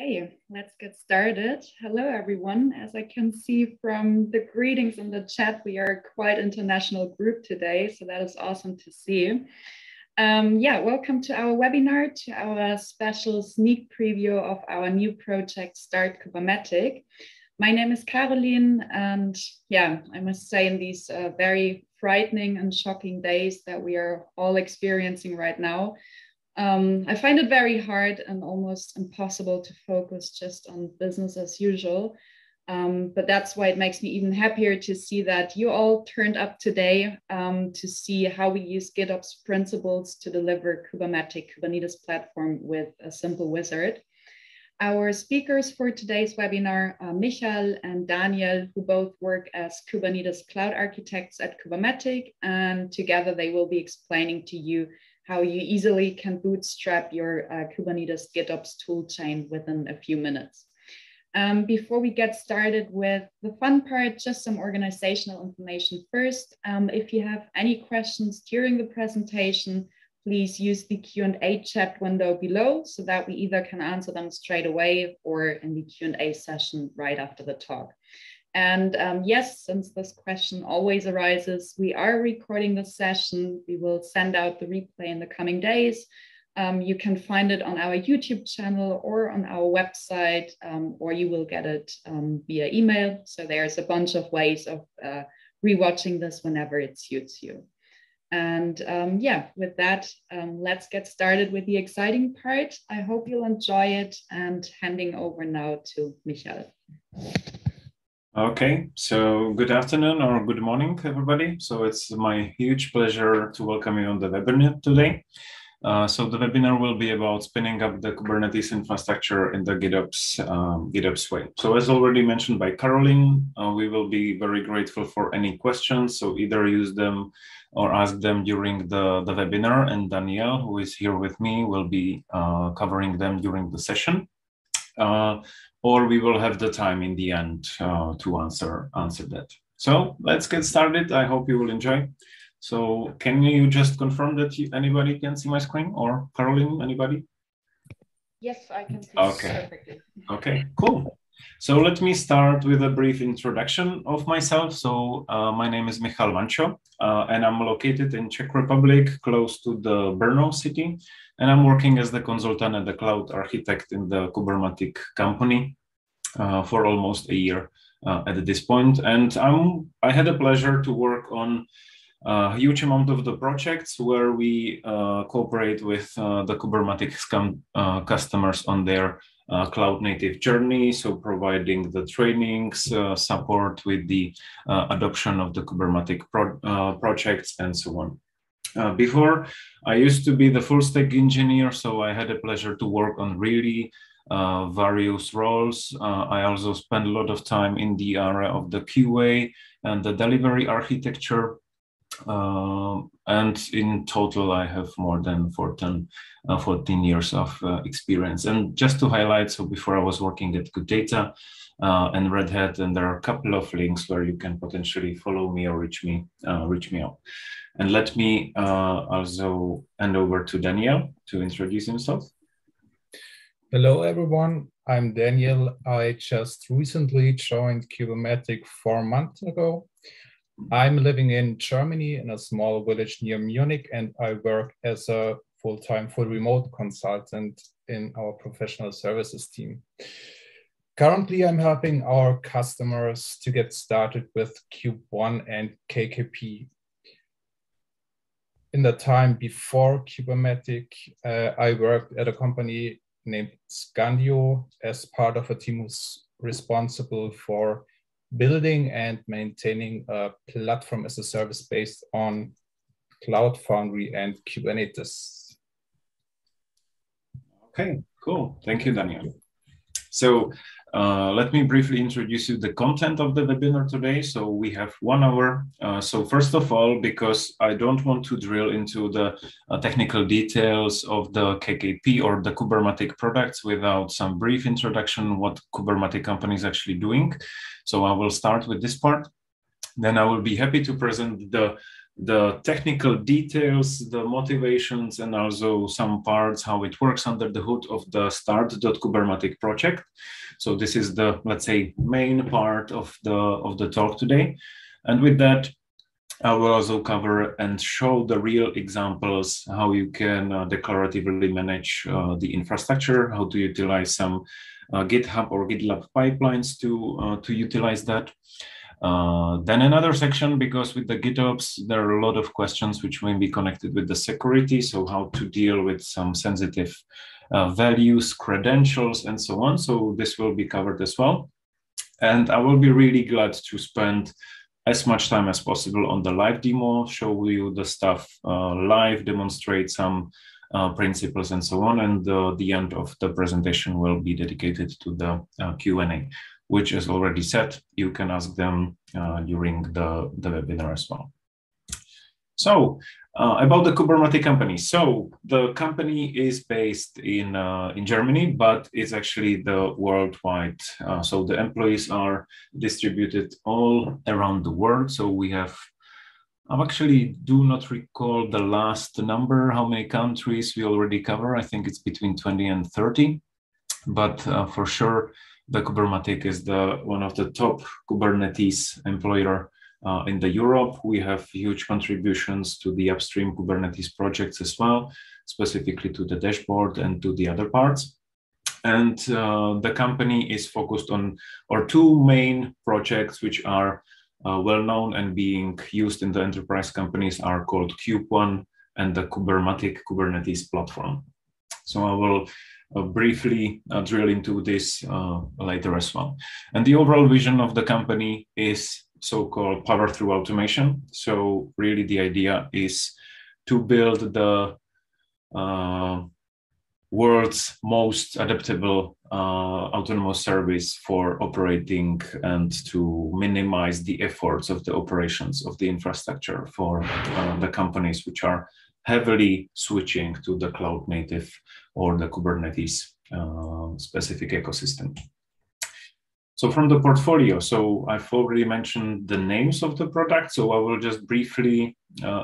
Okay, let's get started. Hello, everyone. As I can see from the greetings in the chat, we are quite international group today, so that is awesome to see. Welcome to our webinar, to our special sneak preview of our new project, start.kubermatic. My name is Caroline, and I must say in these very frightening and shocking days that we are all experiencing right now, I find it very hard and almost impossible to focus just on business as usual. But that's why it makes me even happier to see that you all turned up today to see how we use GitOps principles to deliver Kubermatic Kubernetes Platform with a simple wizard. Our speakers for today's webinar are Michael and Daniel, who both work as Kubernetes cloud architects at Kubermatic, and together they will be explaining to you how you easily can bootstrap your Kubernetes GitOps toolchain within a few minutes. Before we get started with the fun part, just some organizational information first. If you have any questions during the presentation, please use the Q&A chat window below so that we either can answer them straight away or in the Q&A session right after the talk. And yes, since this question always arises, we are recording the session. We will send out the replay in the coming days. You can find it on our YouTube channel or on our website, or you will get it via email. So there's a bunch of ways of rewatching this whenever it suits you. And with that, let's get started with the exciting part. I hope you'll enjoy it, and handing over now to Michael. Okay, so good afternoon or good morning, everybody. So it's my huge pleasure to welcome you on the webinar today. So the webinar will be about spinning up the Kubernetes infrastructure in the GitOps way. So as already mentioned by Caroline, we will be very grateful for any questions. So either use them or ask them during the webinar, and Danielle, who is here with me, will be covering them during the session. Or we will have the time in the end to answer that. So let's get started. I hope you will enjoy. So can you just confirm that anybody can see my screen, or Caroline, anybody? Yes, I can see perfectly. Okay, cool. So let me start with a brief introduction of myself. So my name is Michal Vancho, and I'm located in Czech Republic, close to the Brno city. And I'm working as the consultant and the cloud architect in the Kubermatic company for almost a year at this point. And I had a pleasure to work on a huge amount of the projects where we cooperate with the Kubermatic customers on their cloud native journey, so providing the trainings, support with the adoption of the Kubermatic projects and so on. Before, I used to be the full stack engineer, so I had a pleasure to work on really various roles. I also spent a lot of time in the area of the QA and the delivery architecture. And in total, I have more than 14 years of experience. And just to highlight, so before I was working at Good Data and Red Hat, and there are a couple of links where you can potentially follow me or reach me out. And let me also hand over to Daniel to introduce himself. Hello, everyone. I'm Daniel. I just recently joined Kubermatic 4 months ago. I'm living in Germany in a small village near Munich, and I work as a full-time, full remote consultant in our professional services team. Currently, I'm helping our customers to get started with CubeOne and KKP. In the time before Kubermatic, I worked at a company named Scandio as part of a team who's responsible for building and maintaining a platform as a service based on Cloud Foundry and Kubernetes. Okay, cool. Thank you, Daniel. So let me briefly introduce you the content of the webinar today. So we have 1 hour. So first of all, because I don't want to drill into the technical details of the KKP or the Kubermatic products without some brief introduction what Kubermatic company is actually doing. So I will start with this part. Then I will be happy to present the the technical details, the motivations, and also some parts, how it works under the hood of the start.kubermatic project. So this is the, let's say, main part of the talk today. And with that, I will also cover and show the real examples, how you can declaratively manage the infrastructure, how to utilize some GitHub or GitLab pipelines to utilize that. Then another section, because with the GitOps, there are a lot of questions which may be connected with the security. So how to deal with some sensitive values, credentials, and so on. So this will be covered as well. And I will be really glad to spend as much time as possible on the live demo, show you the stuff live, demonstrate some principles and so on. And the end of the presentation will be dedicated to the Q&A, which is already set. You can ask them during the webinar as well. So about the Kubernetes company. So the company is based in Germany, but it's actually the worldwide. So the employees are distributed all around the world. So we have, I actually do not recall the last number, how many countries we already cover. I think it's between 20 and 30, but for sure, the Kubernetes is one of the top Kubernetes employer in the Europe. We have huge contributions to the upstream Kubernetes projects as well, specifically to the dashboard and to the other parts. And the company is focused on our two main projects, which are well-known and being used in the enterprise companies, are called CubeOne and the Kubermatic Kubernetes Platform. So I will briefly drill into this later as well. And the overall vision of the company is so-called power through automation. So really the idea is to build the world's most adaptable autonomous service for operating and to minimize the efforts of the operations of the infrastructure for the companies which are heavily switching to the cloud native or the Kubernetes specific ecosystem. So from the portfolio, so I've already mentioned the names of the products, so I will just briefly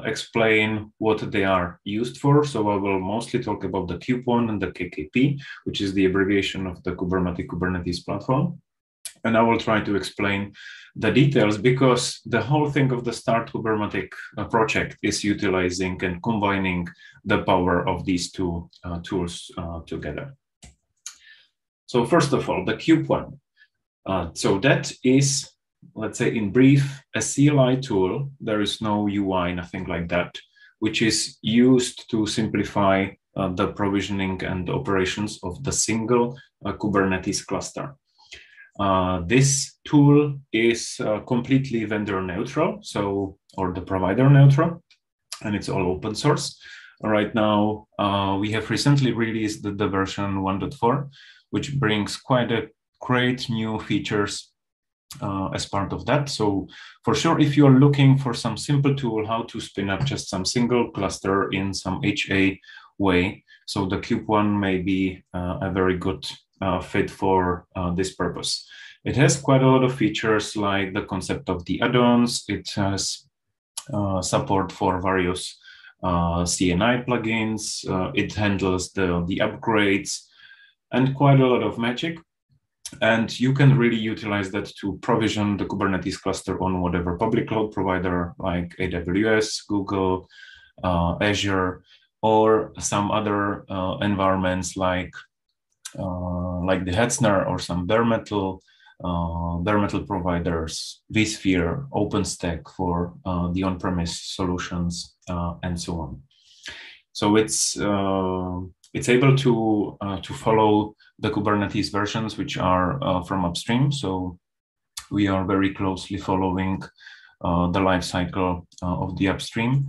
explain what they are used for. So I will mostly talk about the CubeOne and the KKP, which is the abbreviation of the Kubernetes Kubernetes Platform. And I will try to explain the details because the whole thing of the Start Kubermatic project is utilizing and combining the power of these two tools together. So first of all, the CubeOne. So that is, let's say in brief, a CLI tool. There is no UI, nothing like that, which is used to simplify the provisioning and operations of the single Kubernetes cluster. This tool is completely vendor neutral, or the provider neutral, and it's all open source. Right now, we have recently released the version 1.4, which brings quite a great new features as part of that. So for sure, if you're looking for some simple tool, how to spin up just some single cluster in some HA way, so the CubeOne may be a very good fit for this purpose. It has quite a lot of features like the concept of the add-ons. It has support for various CNI plugins. It handles the upgrades and quite a lot of magic. And you can really utilize that to provision the Kubernetes cluster on whatever public cloud provider like AWS, Google, Azure, or some other environments like the Hetzner or some bare metal providers, vSphere, OpenStack for the on-premise solutions, and so on. So it's able to follow the Kubernetes versions, which are from upstream. So we are very closely following the life cycle of the upstream.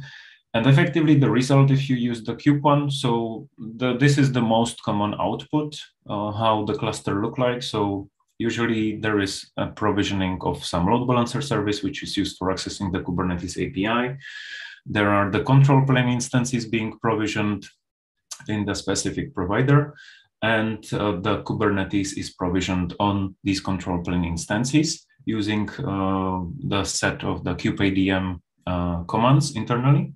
And effectively, the result, if you use the CubeOne, so this is the most common output, how the cluster look like. So usually there is a provisioning of some load balancer service, which is used for accessing the Kubernetes API. There are the control plane instances being provisioned in the specific provider, and the Kubernetes is provisioned on these control plane instances using the set of the kubeadm commands internally.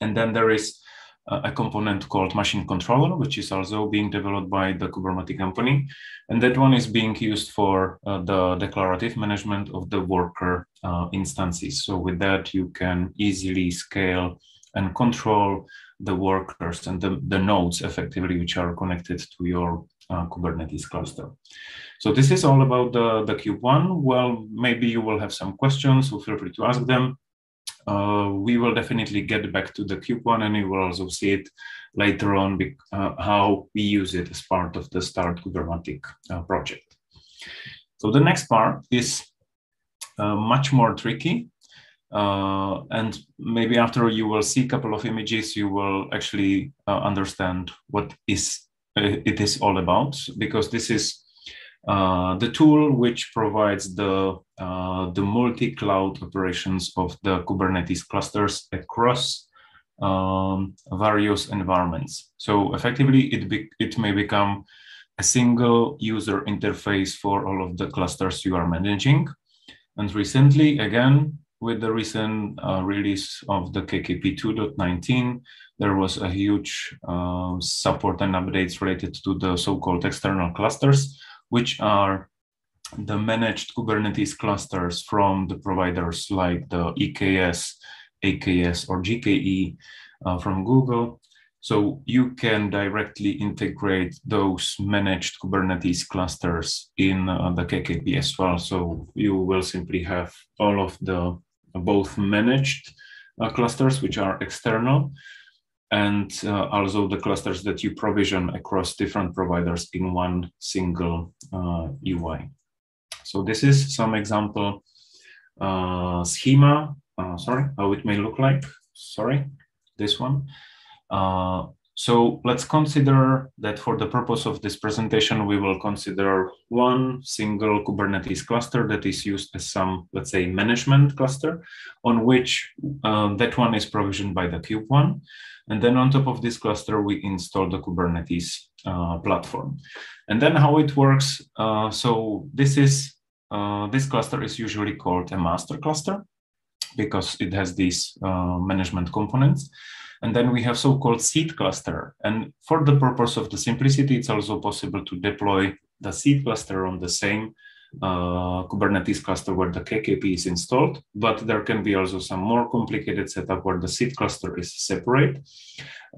And then there is a component called machine controller, which is also being developed by the Kubernetes company. And that one is being used for the declarative management of the worker instances. So with that, you can easily scale and control the workers and the nodes effectively, which are connected to your Kubernetes cluster. So this is all about the CubeOne. Well, maybe you will have some questions, so feel free to ask them. We will definitely get back to the CubeOne, and you will also see it later on how we use it as part of the start.kubermatic project. So the next part is much more tricky. And maybe after you will see a couple of images, you will actually understand what it is all about, because this is the tool which provides the multi-cloud operations of the Kubernetes clusters across various environments. So effectively, it may become a single user interface for all of the clusters you are managing. And recently, again, with the recent release of the KKP 2.19, there was a huge support and updates related to the so-called external clusters, which are the managed Kubernetes clusters from the providers like the EKS, AKS, or GKE from Google. So you can directly integrate those managed Kubernetes clusters in the KKP as well. So you will simply have all of the both managed clusters, which are external, and also the clusters that you provision across different providers in one single UI. So this is some example schema, how it may look like. This one. So let's consider that for the purpose of this presentation, we will consider one single Kubernetes cluster that is used as some, let's say, management cluster, on which that one is provisioned by the CubeOne. And then on top of this cluster, we install the Kubernetes platform. And then how it works, so this cluster is usually called a master cluster because it has these management components. And then we have so-called seed cluster. And for the purpose of the simplicity, it's also possible to deploy the seed cluster on the same Kubernetes cluster where the KKP is installed. But there can be also some more complicated setup where the seed cluster is separate.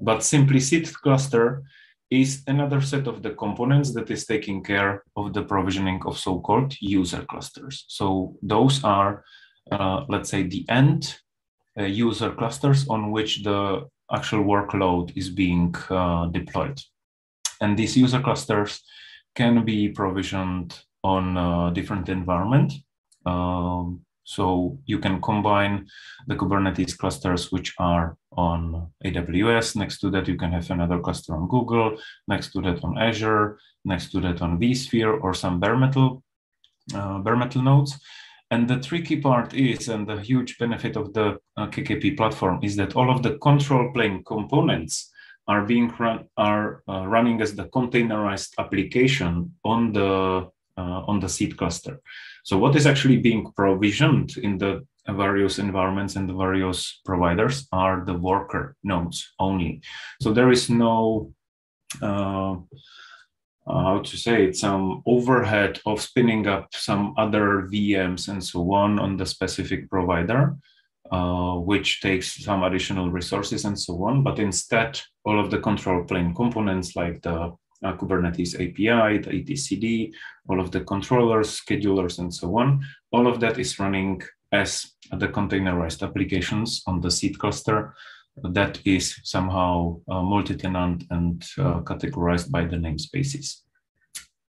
But simply seed cluster is another set of the components that is taking care of the provisioning of so-called user clusters. So those are, let's say, the end user clusters on which the actual workload is being deployed. And these user clusters can be provisioned on different environment. So you can combine the Kubernetes clusters which are on AWS. Next to that, you can have another cluster on Google. Next to that on Azure. Next to that on vSphere or some bare metal nodes. And the tricky part is, and the huge benefit of the KKP platform is that all of the control plane components are being running as the containerized application on the seed cluster. So what is actually being provisioned in the various environments and the various providers are the worker nodes only. So there is no how to say it, some overhead of spinning up some other VMs and so on the specific provider, which takes some additional resources and so on. But instead, all of the control plane components like the Kubernetes API, the etcd, all of the controllers, schedulers, and so on, all of that is running as the containerized applications on the seed cluster that is somehow multi-tenant and categorized by the namespaces.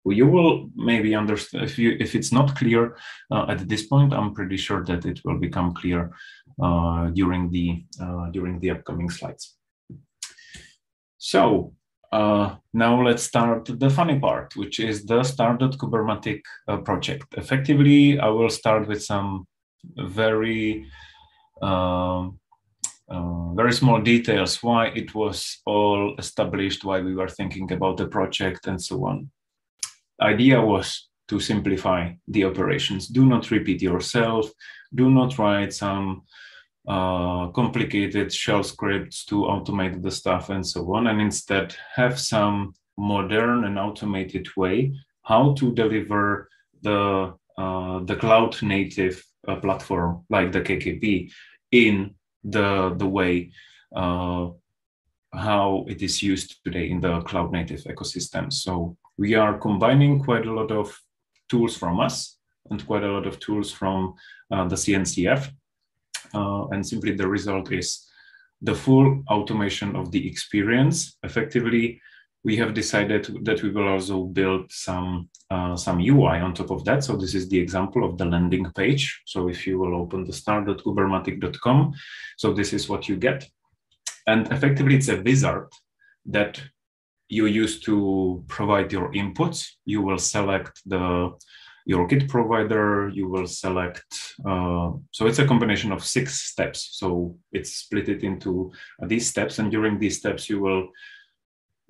You will maybe understand, if it's not clear at this point, I'm pretty sure that it will become clear during the upcoming slides. So now let's start the funny part, which is the start.kubermatic project. Effectively, I will start with some very small details, why it was all established, why we were thinking about the project, and so on. Idea was to simplify the operations. Do not repeat yourself. Do not write some complicated shell scripts to automate the stuff and so on, and instead have some modern and automated way how to deliver the cloud native platform like the KKP in the way how it is used today in the cloud native ecosystem. So we are combining quite a lot of tools from us and quite a lot of tools from the CNCF. And simply the result is the full automation of the experience. Effectively, we have decided that we will also build some UI on top of that. So this is the example of the landing page. So if you will open the start.kubermatic.com, so this is what you get. And effectively, it's a wizard that you use to provide your inputs. You will select your Git provider, you will select, so it's a combination of 6 steps. So it's split it into these steps, and during these steps, you will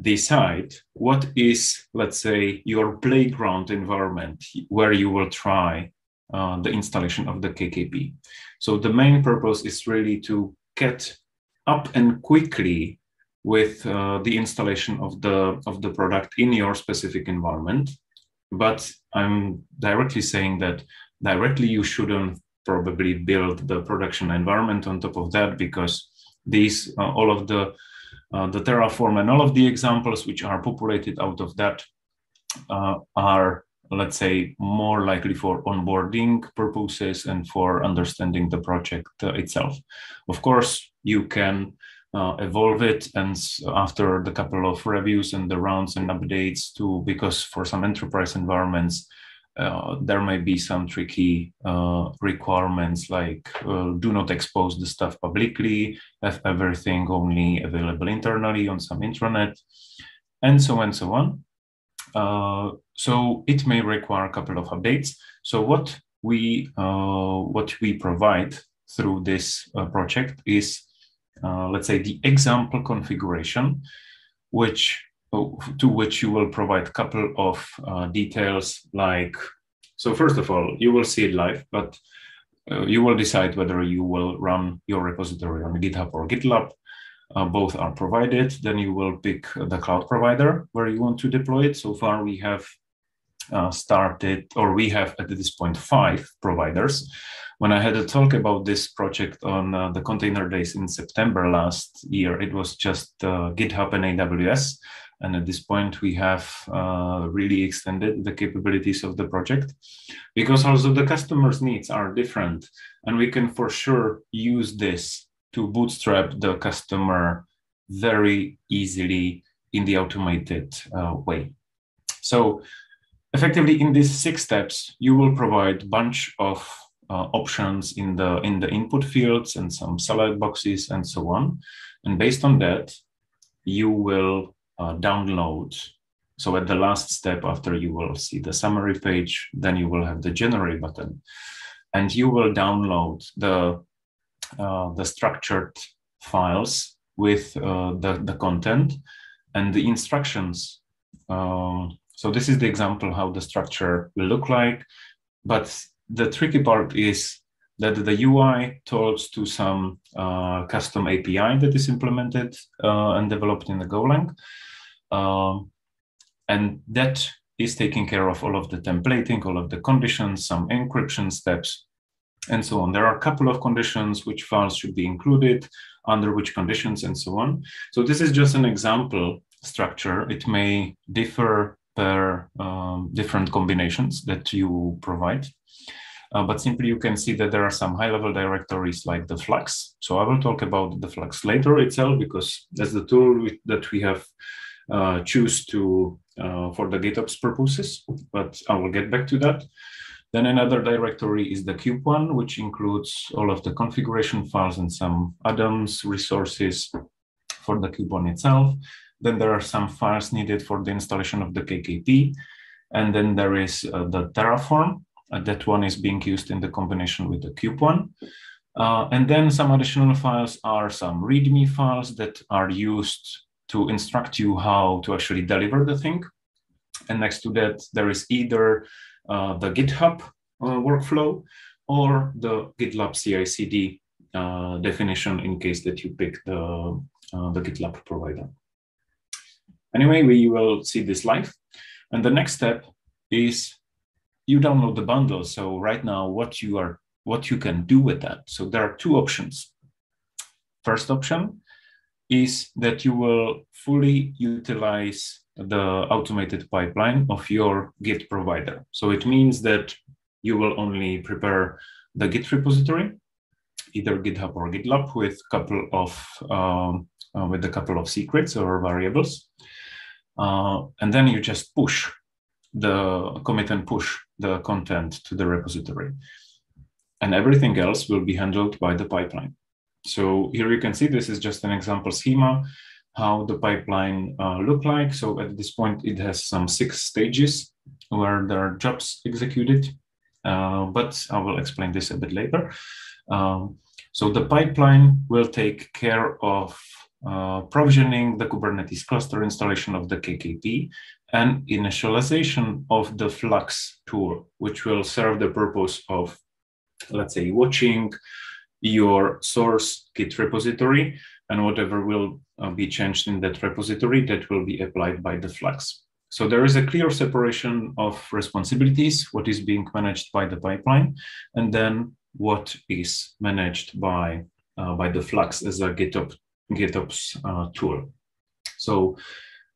decide what is, let's say, your playground environment where you will try the installation of the KKP. So the main purpose is really to get up and quickly with the installation of the product in your specific environment. But I'm directly saying that directly you shouldn't probably build the production environment on top of that, because these all of the Terraform and all of the examples which are populated out of that are, let's say, more likely for onboarding purposes and for understanding the project itself. Of course, you can evolve it, and after the couple of reviews and the rounds and updates too, because for some enterprise environments, there may be some tricky requirements like do not expose the stuff publicly, have everything only available internally on some intranet, and so on and so on. So it may require a couple of updates. So what we provide through this project is, let's say, the example configuration, to which you will provide a couple of details like, so first of all, you will see it live, but you will decide whether you will run your repository on GitHub or GitLab. Both are provided. Then you will pick the cloud provider where you want to deploy it. So far we have we have at this point 5 providers. When I had a talk about this project on the Container Days in September last year, it was just GitHub and AWS. And at this point, we have really extended the capabilities of the project, because also the customer's needs are different. And we can for sure use this to bootstrap the customer very easily in the automated way. So effectively, in these 6 steps, you will provide a bunch of options in the input fields and some select boxes and so on. And based on that, you will download. So at the last step, after you will see the summary page, then you will have the generate button, and you will download the structured files with the content and the instructions. So this is the example how the structure will look like. But the tricky part is that the UI talks to some custom API that is implemented and developed in the Golang. And that is taking care of all of the templating, all of the conditions, some encryption steps, and so on. There are a couple of conditions, which files should be included, under which conditions, and so on. So this is just an example structure. It may differ per different combinations that you provide. But simply you can see that there are some high-level directories like the Flux. So I will talk about the Flux later itself, because that's the tool that we have choose to for the GitOps purposes, but I will get back to that. Then another directory is the CubeOne, which includes all of the configuration files and some add-ons, resources for the CubeOne itself. Then there are some files needed for the installation of the KKP. And then there is the Terraform. That one is being used in the combination with the CubeOne. And then some additional files are some README files that are used to instruct you how to actually deliver the thing. And next to that, there is either the GitHub workflow or the GitLab CI/CD definition in case that you pick the GitLab provider. Anyway, we will see this live. And the next step is you download the bundle. So right now, what you can do with that. So there are two options. First option is that you will fully utilize the automated pipeline of your Git provider. So it means that you will only prepare the Git repository, either GitHub or GitLab, with a couple of secrets or variables, and then you just push the commit and push the content to the repository, and everything else will be handled by the pipeline. So here you can see this is just an example schema how the pipeline look like. So at this point, it has some 6 stages where there are jobs executed, but I will explain this a bit later. So the pipeline will take care of provisioning the Kubernetes cluster, installation of the KKP, and initialization of the Flux tool, which will serve the purpose of, let's say, watching your source Git repository, and whatever will be changed in that repository, that will be applied by the Flux. So there is a clear separation of responsibilities, what is being managed by the pipeline, and then what is managed by the Flux as a GitOps tool. So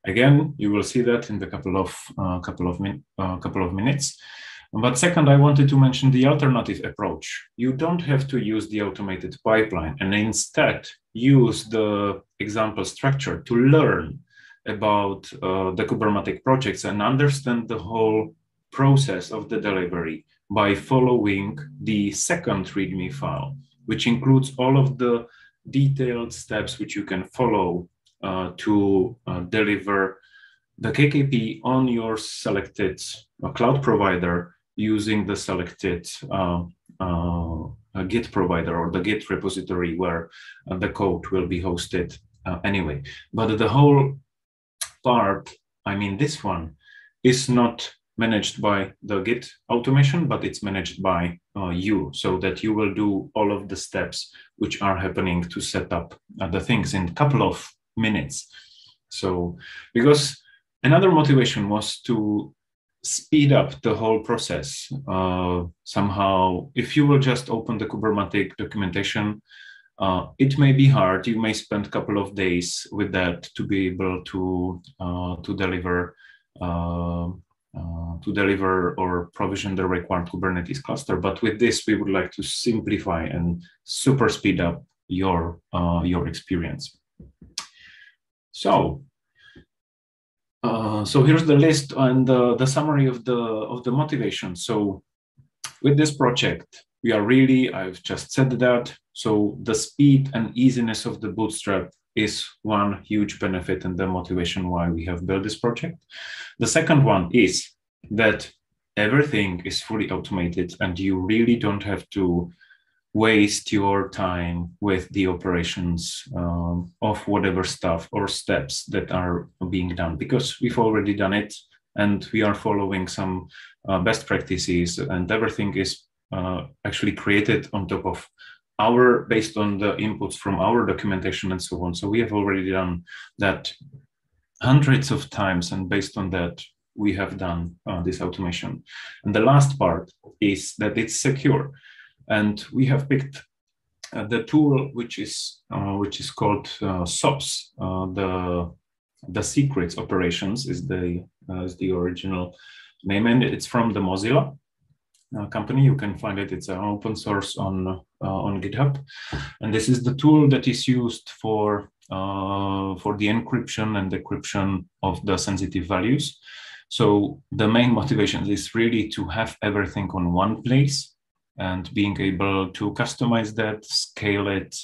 again, you will see that in the couple of minutes. But second, I wanted to mention the alternative approach. You don't have to use the automated pipeline, and instead use the example structure to learn about the Kubernetes projects and understand the whole process of the delivery by following the second README file, which includes all of the detailed steps which you can follow to deliver the KKP on your selected cloud provider using the selected Git provider or the Git repository where the code will be hosted anyway. But the whole part, I mean, this one is not managed by the Git automation, but it's managed by you, so that you will do all of the steps which are happening to set up the things in a couple of minutes. So, because another motivation was to speed up the whole process. Somehow, if you will just open the Kubernetes documentation, it may be hard. You may spend a couple of days with that to be able to deliver or provision the required Kubernetes cluster. But with this, we would like to simplify and super speed up your experience. So here's the list and the summary of the motivation. So with this project, we are really, I've just said that. So the speed and easiness of the bootstrap is one huge benefit and the motivation why we have built this project. The second one is that everything is fully automated and you really don't have to waste your time with the operations of whatever stuff or steps that are being done, because we've already done it and we are following some best practices, and everything is actually created on top of based on the inputs from our documentation and so on. So we have already done that hundreds of times, and based on that, we have done this automation. And the last part is that it's secure. And we have picked the tool which is called SOPs. The secrets operations is the original name, and it's from the Mozilla company. You can find it. It's an open source on GitHub, and this is the tool that is used for the encryption and decryption of the sensitive values. So the main motivation is really to have everything on one place and being able to customize that, scale it,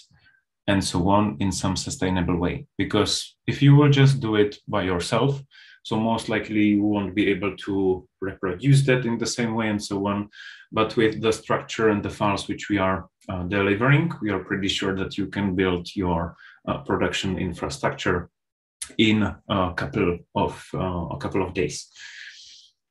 and so on in some sustainable way. Because if you will just do it by yourself, so most likely you won't be able to reproduce that in the same way and so on. But with the structure and the files which we are delivering, we are pretty sure that you can build your production infrastructure in a couple of days.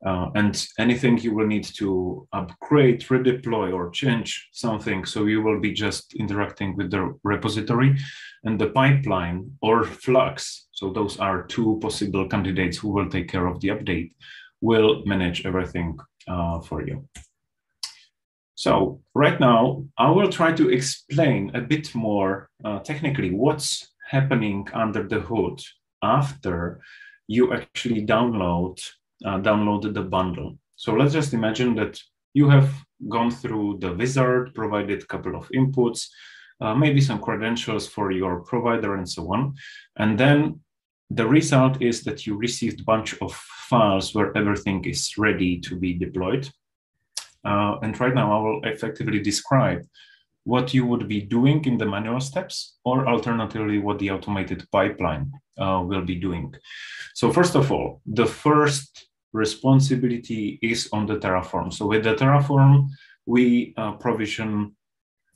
and anything you will need to upgrade, redeploy, or change something. So you will be just interacting with the repository, and the pipeline or Flux. So those are two possible candidates who will take care of the update, will manage everything for you. So right now, I will try to explain a bit more technically what's happening under the hood after you actually downloaded the bundle. So let's just imagine that you have gone through the wizard, provided a couple of inputs, maybe some credentials for your provider and so on. And then the result is that you received a bunch of files where everything is ready to be deployed. And right now I will effectively describe what you would be doing in the manual steps, or alternatively, what the automated pipeline will be doing. So first of all, the first responsibility is on the Terraform. So with the Terraform, we provision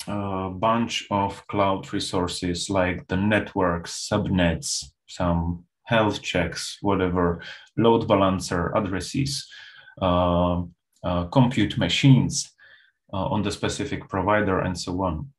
a bunch of cloud resources like the networks, subnets, some health checks, whatever, load balancer, addresses, compute machines on the specific provider, and so on.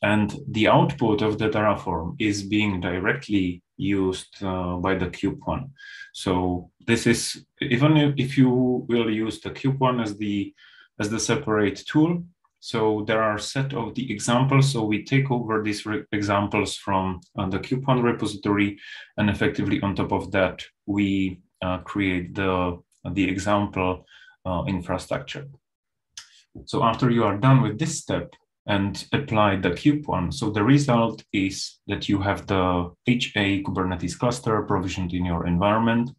And the output of the Terraform is being directly used by the CubeOne. So this is, even if you will use the CubeOne as the separate tool, so there are a set of the examples. So we take over these examples from the CubeOne repository, and effectively on top of that, we create the example infrastructure. So after you are done with this step and apply the CubeOne, so the result is that you have the HA Kubernetes cluster provisioned in your environment,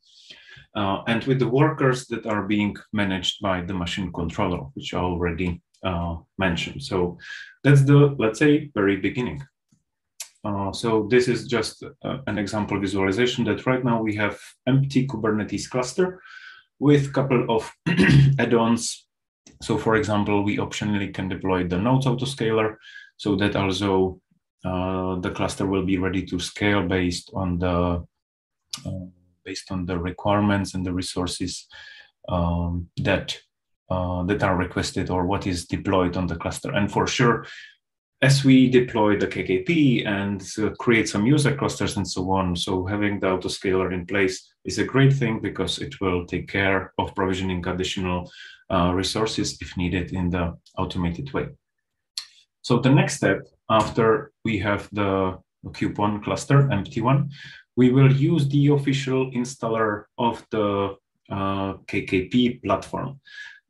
and with the workers that are being managed by the machine controller, which I already mentioned. So that's the, let's say, very beginning. So this is just an example visualization that right now we have empty Kubernetes cluster with a couple of add-ons. So for example, we optionally can deploy the nodes autoscaler, so that also the cluster will be ready to scale based on the requirements and the resources that are requested, or what is deployed on the cluster. And for sure, as we deploy the KKP and create some user clusters and so on, so having the autoscaler in place is a great thing, because it will take care of provisioning additional resources if needed in the automated way. So the next step, after we have the CubeOne cluster, empty one, we will use the official installer of the KKP platform.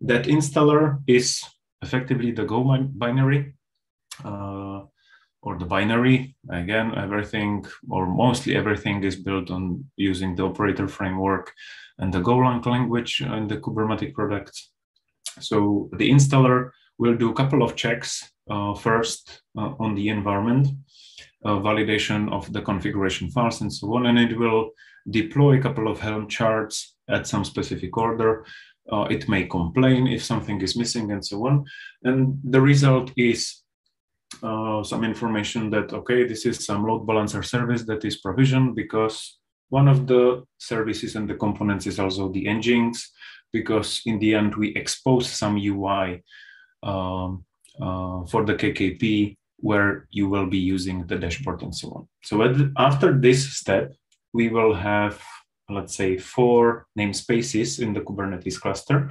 That installer is effectively the Go binary, or the binary. Again, everything, or mostly everything, is built on using the operator framework and the Golang language and the Kubernetes products. So the installer will do a couple of checks first on the environment, validation of the configuration files and so on, and it will deploy a couple of Helm charts at some specific order. It may complain if something is missing and so on. And the result is some information that, okay, this is some load balancer service that is provisioned, because one of the services and the components is also the engines, because in the end, we expose some UI for the KKP where you will be using the dashboard and so on. So after this step, we will have, let's say, 4 namespaces in the Kubernetes cluster.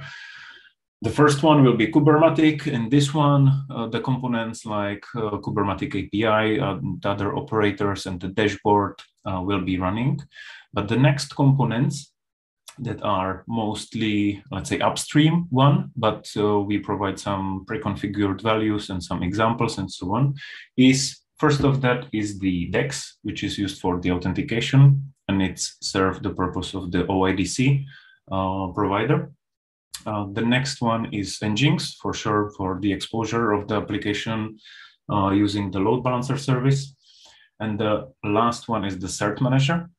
The first one will be Kubermatic. In this one, the components like Kubermatic API, the other operators, and the dashboard will be running. But the next components that are mostly, let's say, upstream one, but we provide some pre-configured values and some examples and so on, is first of that is the DEX, which is used for the authentication, and it's served the purpose of the OIDC provider. The next one is Nginx, for sure, for the exposure of the application using the load balancer service. And the last one is the cert manager.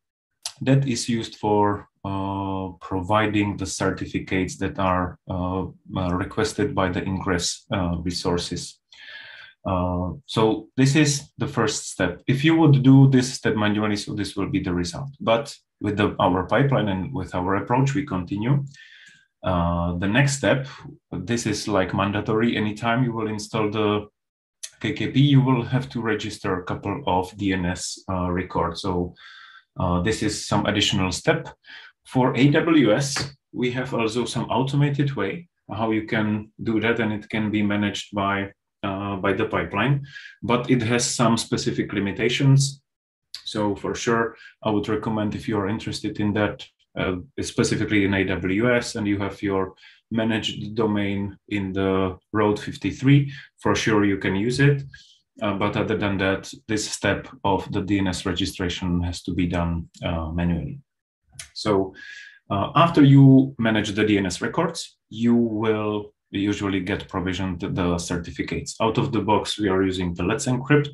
That is used for providing the certificates that are requested by the ingress resources. So this is the first step. If you would do this step manually, so this will be the result. But with our pipeline and with our approach, we continue. The next step, this is like mandatory. Anytime you will install the KKP, you will have to register a couple of DNS records. So this is some additional step. For AWS, we have also some automated way how you can do that, and it can be managed by the pipeline, but it has some specific limitations. So for sure, I would recommend, if you are interested in that, specifically in AWS, and you have your managed domain in the Road 53, for sure you can use it. But other than that, this step of the DNS registration has to be done manually. So after you manage the DNS records, you will usually get provisioned the certificates. Out of the box, we are using the Let's Encrypt,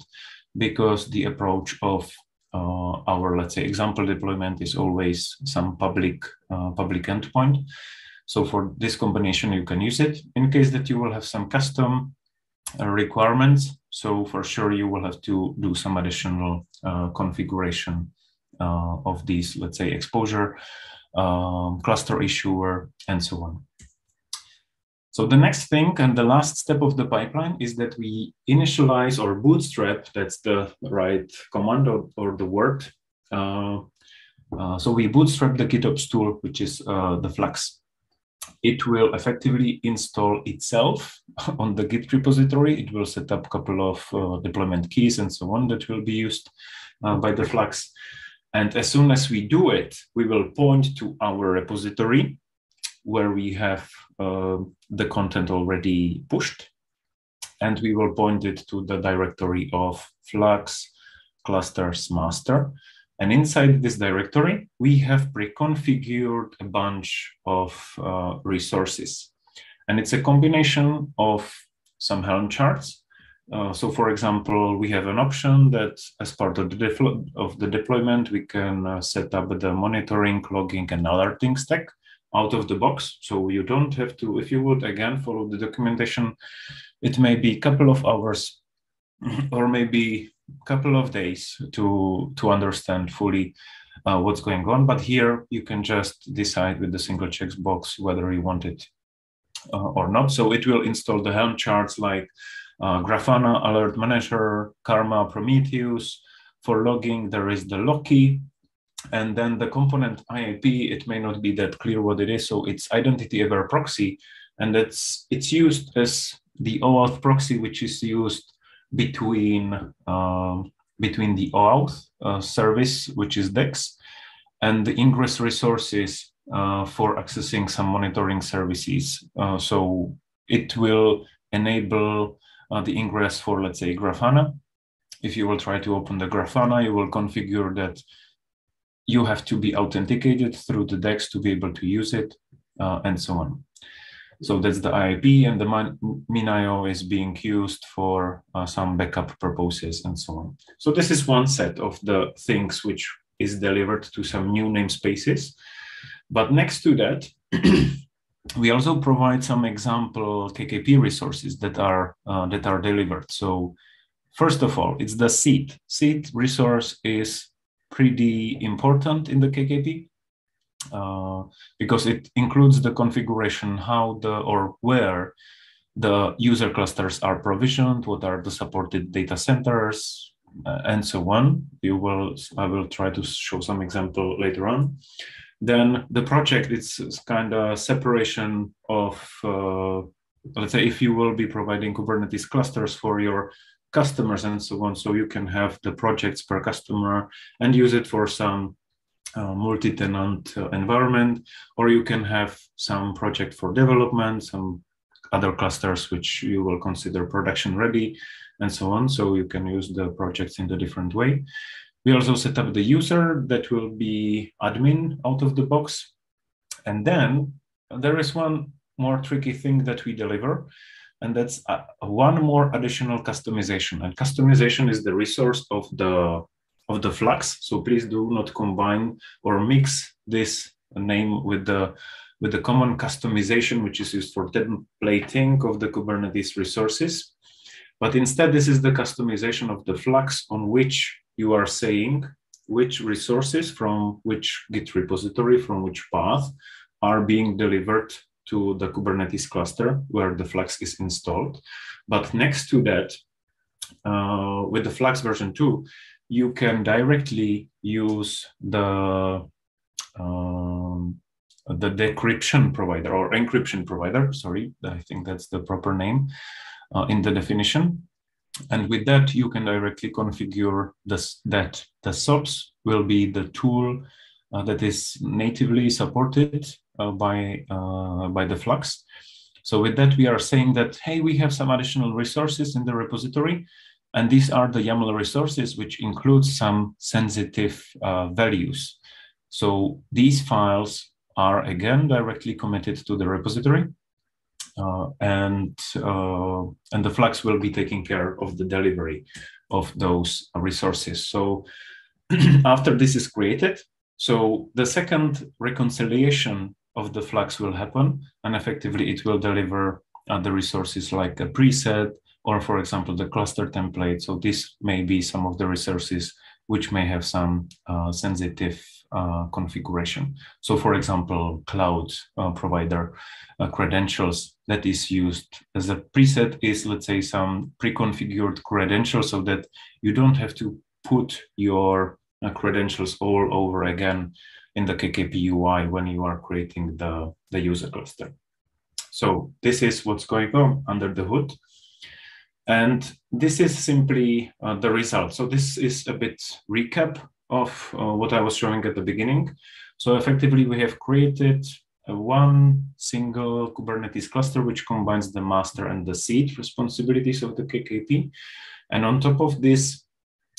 because the approach of our, let's say, example deployment is always some public endpoint. So for this combination, you can use it. In case that you will have some custom requirements, so for sure you will have to do some additional configuration of these, let's say, exposure, cluster issuer, and so on. So the next thing and the last step of the pipeline is that we initialize or bootstrap, that's the right command or the word. So we bootstrap the GitOps tool, which is the Flux. It will effectively install itself on the Git repository. It will set up a couple of deployment keys and so on that will be used by the Flux. And as soon as we do it, we will point to our repository where we have the content already pushed, and we will point it to the directory of Flux clusters master. And inside this directory, we have pre-configured a bunch of resources. And it's a combination of some Helm charts. So for example, we have an option that as part of the deployment, we can set up the monitoring, logging, and alerting stack out of the box. So you don't have to, if you would again follow the documentation, it may be a couple of hours or maybe a couple of days to understand fully what's going on. But here you can just decide with the single checkbox whether you want it or not. So it will install the Helm charts like Grafana, Alert Manager, Karma, Prometheus. For logging, there is the log key. And then the component IAP, it may not be that clear what it is. So it's identity aware proxy, and it's used as the OAuth proxy, which is used between the OAuth service, which is DEX, and the ingress resources for accessing some monitoring services. So it will enable the ingress for, let's say, Grafana. If you will try to open the Grafana, you will configure that you have to be authenticated through the DEX to be able to use it, and so on. So that's the IAP, and the MinIO is being used for some backup purposes and so on. So this is one set of the things which is delivered to some new namespaces. But next to that, we also provide some example KKP resources that are delivered. So first of all, it's the seed. Seed resource is pretty important in the KKP because it includes the configuration, how or where the user clusters are provisioned, what are the supported data centers, and so on. I will try to show some example later on. Then the project, it's kind of separation of, let's say, if you will be providing Kubernetes clusters for your customers and so on. So you can have the projects per customer and use it for some multi-tenant environment, or you can have some project for development, some other clusters which you will consider production ready, and so on. So you can use the projects in a different way. We also set up the user that will be admin out of the box. And then there is one more tricky thing that we deliver, and that's one more additional customization. And customization is the resource of the Flux. So please do not combine or mix this name with the common customization, which is used for templating of the Kubernetes resources. But instead, this is the customization of the Flux on which you are saying which resources from which Git repository, from which path are being delivered to the Kubernetes cluster where the Flux is installed. But next to that, with the Flux version 2, you can directly use the decryption provider or encryption provider. Sorry, I think that's the proper name in the definition. And with that, you can directly configure that the SOPs will be the tool that is natively supported by the Flux. So with that, we are saying that, hey, we have some additional resources in the repository, and these are the YAML resources, which include some sensitive values. So these files are again directly committed to the repository, and the Flux will be taking care of the delivery of those resources. So after this is created, so the second reconciliation of the Flux will happen, and effectively it will deliver the resources like a preset, or for example, the cluster template. So this may be some of the resources which may have some sensitive configuration. So for example, cloud provider credentials that is used as a preset is, let's say, some pre-configured credentials so that you don't have to put your credentials all over again in the KKP UI when you are creating the user cluster. So this is what's going on under the hood. And this is simply the result. So this is a bit recap of what I was showing at the beginning. So effectively, we have created one single Kubernetes cluster, which combines the master and the seed responsibilities of the KKP. And on top of this,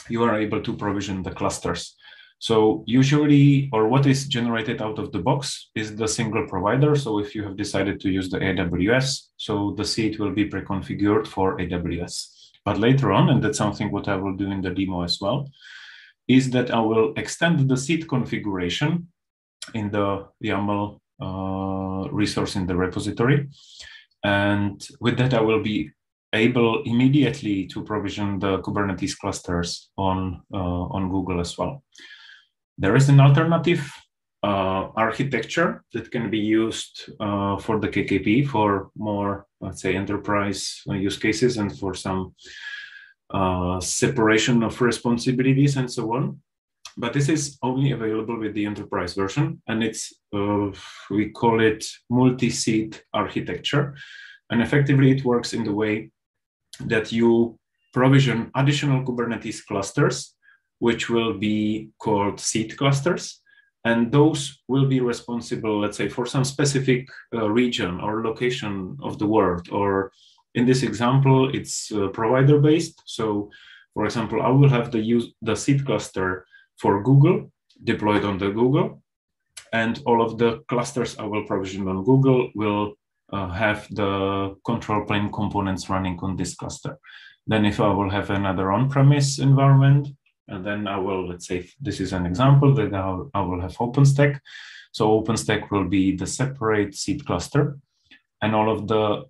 you are able to provision the clusters. So usually, or what is generated out of the box is the single provider. So if you have decided to use the AWS, so the seed will be pre-configured for AWS. But later on, and that's something what I will do in the demo as well, is that I will extend the seed configuration in the YAML resource in the repository. And with that, I will be able immediately to provision the Kubernetes clusters on Google as well. There is an alternative architecture that can be used for the KKP for more, let's say, enterprise use cases and for some separation of responsibilities and so on. But this is only available with the enterprise version, and it's we call it multi-seed architecture. And effectively, it works in the way that you provision additional Kubernetes clusters, which will be called seed clusters. And those will be responsible, let's say, for some specific region or location of the world. Or in this example, it's provider-based. So, for example, I will have the seed cluster for Google deployed on the Google. And all of the clusters I will provision on Google will have the control plane components running on this cluster. Then if I will have another on-premise environment, and then I will, let's say, this is an example, that I will have OpenStack. So OpenStack will be the separate seed cluster, and all of the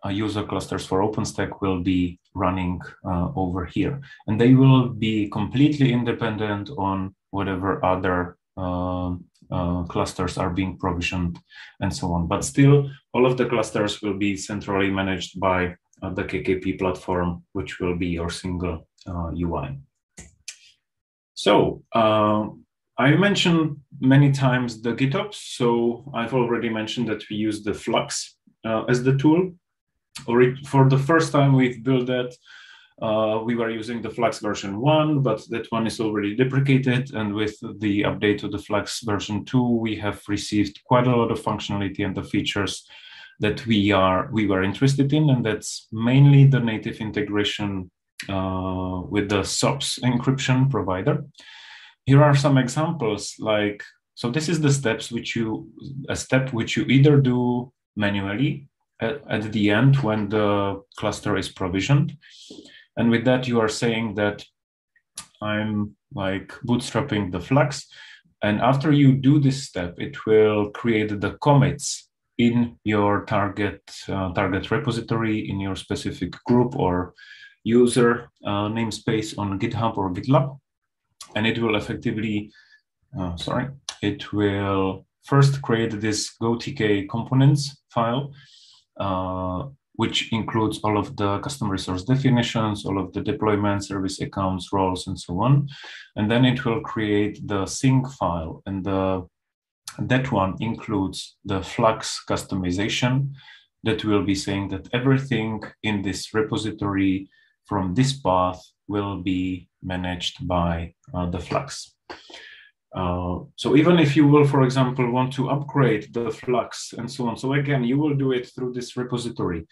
user clusters for OpenStack will be running over here. And they will be completely independent on whatever other clusters are being provisioned and so on. But still, all of the clusters will be centrally managed by the KKP platform, which will be your single UI. So I mentioned many times the GitOps. So I've already mentioned that we use the Flux as the tool. For the first time we've built that, we were using the Flux version 1, but that one is already deprecated. And with the update to the Flux version 2, we have received quite a lot of functionality and the features that we were interested in. And that's mainly the native integration with the SOPs encryption provider. Here are some examples. Like, so this is the steps a step which you either do manually at the end when the cluster is provisioned. And with that, you are saying that I'm like bootstrapping the Flux. And after you do this step, it will create the commits in your target repository, in your specific group or user namespace on GitHub or GitLab. And it will effectively, it will first create this GoTK components file, which includes all of the custom resource definitions, all of the deployment, service accounts, roles, and so on. And then it will create the sync file, and that one includes the Flux customization that will be saying that everything in this repository from this path will be managed by the Flux. So even if you will, for example, want to upgrade the Flux and so on, so again, you will do it through this repository.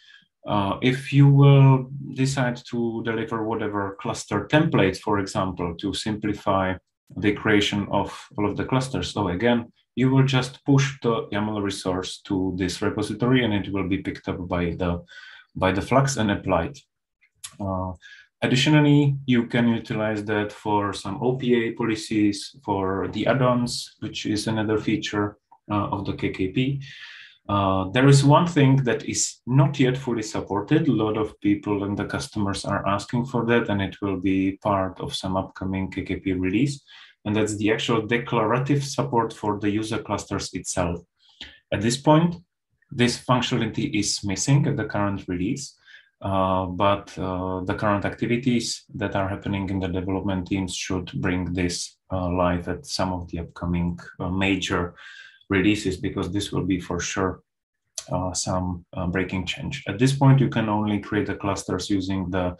If you will decide to deliver whatever cluster templates, for example, to simplify the creation of all of the clusters, so again, you will just push the YAML resource to this repository and it will be picked up by the Flux and applied. Additionally, you can utilize that for some OPA policies, for the add-ons, which is another feature of the KKP. There is one thing that is not yet fully supported. A lot of people and the customers are asking for that, and it will be part of some upcoming KKP release. And that's the actual declarative support for the user clusters itself. At this point, this functionality is missing at the current release. But the current activities that are happening in the development teams should bring this live at some of the upcoming major releases, because this will be for sure some breaking change. At this point, you can only create the clusters using the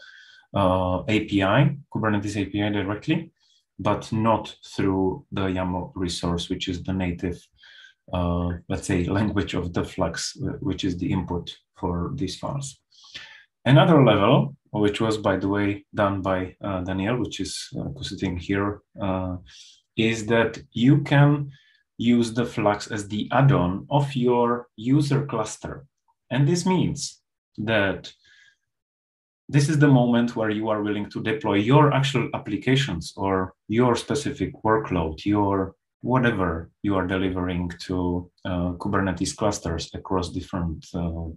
API, Kubernetes API directly, but not through the YAML resource, which is the native, let's say, language of the Flux, which is the input for these files. Another level, which was, by the way, done by Daniel, which is sitting here, is that you can use the Flux as the add-on of your user cluster. And this means that this is the moment where you are willing to deploy your actual applications or your specific workload, your whatever you are delivering to Kubernetes clusters across different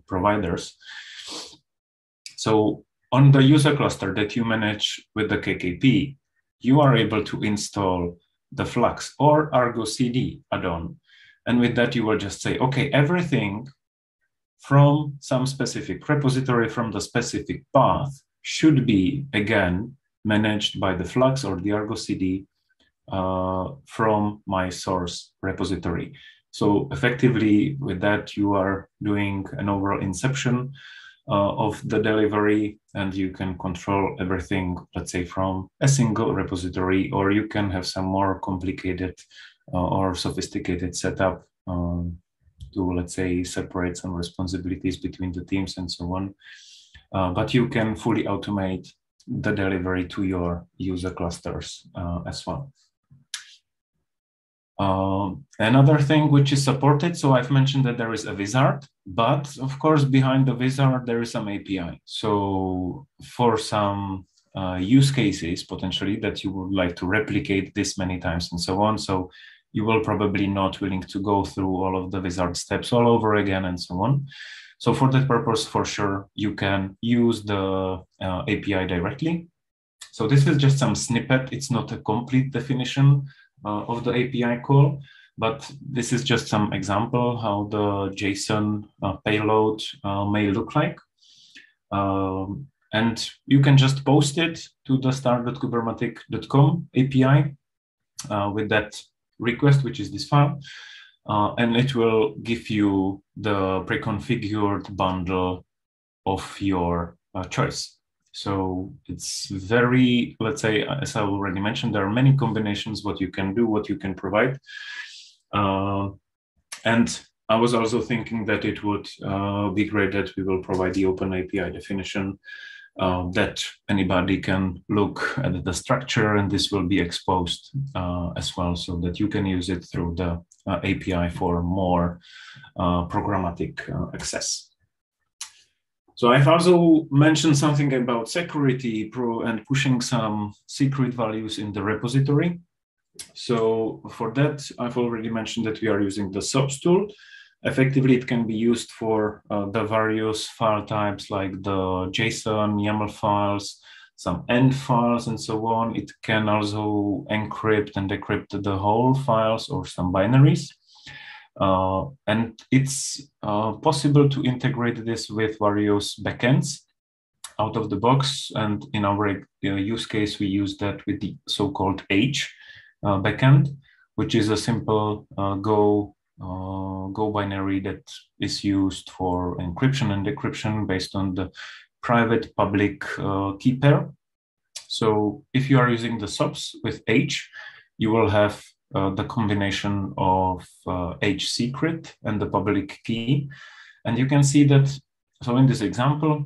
providers. So on the user cluster that you manage with the KKP, you are able to install the Flux or Argo CD add-on. And with that, you will just say, okay, everything from some specific repository, from the specific path, should be, again, managed by the Flux or the Argo CD from my source repository. So effectively, with that, you are doing an overall inception of the delivery, and you can control everything, let's say, from a single repository, or you can have some more complicated or sophisticated setup to, let's say, separate some responsibilities between the teams and so on. But you can fully automate the delivery to your user clusters as well. Another thing which is supported, so I've mentioned that there is a wizard, but of course behind the wizard there is some API. So for some use cases potentially that you would like to replicate this many times and so on, so you will probably not willing to go through all of the wizard steps all over again and so on. So for that purpose, for sure, you can use the API directly. So this is just some snippet. It's not a complete definition of the API call, but this is just some example how the JSON payload may look like. And you can just post it to the start.kubermatic.com API with that request, which is this file, and it will give you the pre-configured bundle of your choice. So it's very, let's say, as I already mentioned, there are many combinations what you can do, what you can provide. And I was also thinking that it would be great that we will provide the open API definition that anybody can look at the structure, and this will be exposed as well, so that you can use it through the API for more programmatic access. So I've also mentioned something about security and pushing some secret values in the repository. So for that, I've already mentioned that we are using the SOAPs tool. Effectively, it can be used for the various file types like the JSON, YAML files, some END files, and so on. It can also encrypt and decrypt the whole files or some binaries. And it's possible to integrate this with various backends out of the box. And in our use case, we use that with the so-called H backend, which is a simple Go binary that is used for encryption and decryption based on the private public key pair. So if you are using the SOPs with H, you will have the combination of H secret and the public key. And you can see that, so in this example,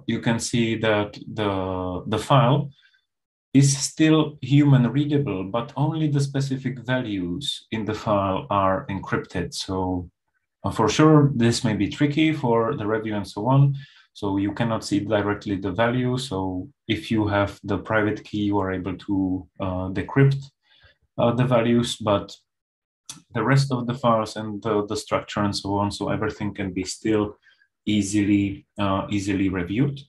you can see that the file is still human readable, but only the specific values in the file are encrypted. So for sure, this may be tricky for the review and so on. So you cannot see directly the value. So if you have the private key, you are able to decrypt the values, but the rest of the files and the structure and so on, so everything can be still easily reviewed.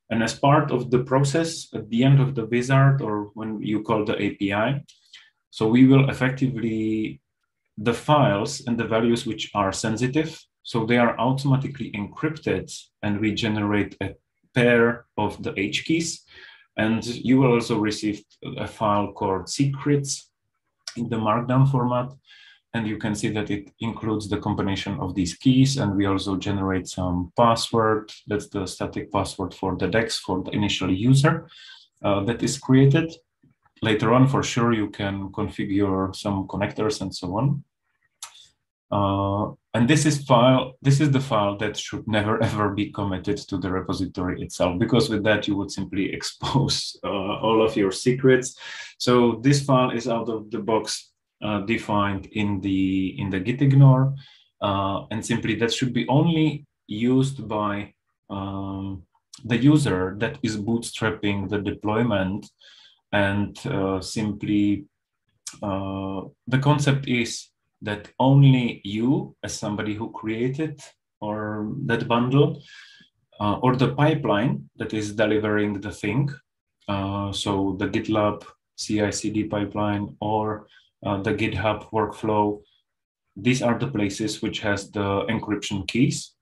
And as part of the process, at the end of the wizard, or when you call the API, so we will effectively, the files and the values which are sensitive, so they are automatically encrypted, and we generate a pair of the H keys. And you will also receive a file called secrets in the markdown format. And you can see that it includes the combination of these keys. And we also generate some password. That's the static password for the DEX for the initial user that is created. Later on, for sure, you can configure some connectors and so on. And this is the file that should never ever be committed to the repository itself, because with that you would simply expose all of your secrets. So this file is out of the box defined in the gitignore, and simply that should be only used by the user that is bootstrapping the deployment. And simply the concept is that only you, as somebody who created or that bundle, or the pipeline that is delivering the thing, so the GitLab CI/CD pipeline or the GitHub workflow, these are the places which has the encryption keys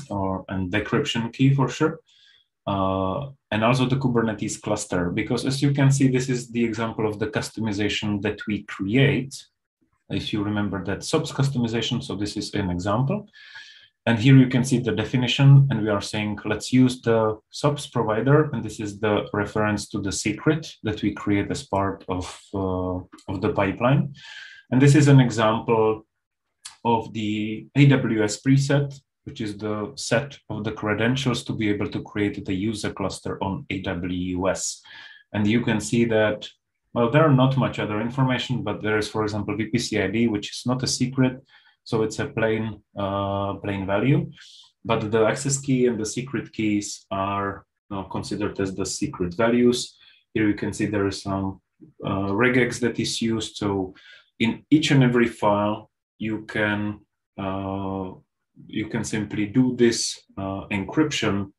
and decryption key for sure. And also the Kubernetes cluster, because as you can see, this is the example of the customization that we create. If you remember that SOPs customization, so this is an example. And here you can see the definition, and we are saying, let's use the SOPs provider. And this is the reference to the secret that we create as part of the pipeline. And this is an example of the AWS preset, which is the set of the credentials to be able to create the user cluster on AWS. And you can see that, well, there are not much other information, but there is, for example, VPC ID, which is not a secret. So it's a plain value, but the access key and the secret keys are considered as the secret values. Here you can see there is some regex that is used. So in each and every file, you can simply do this encryption,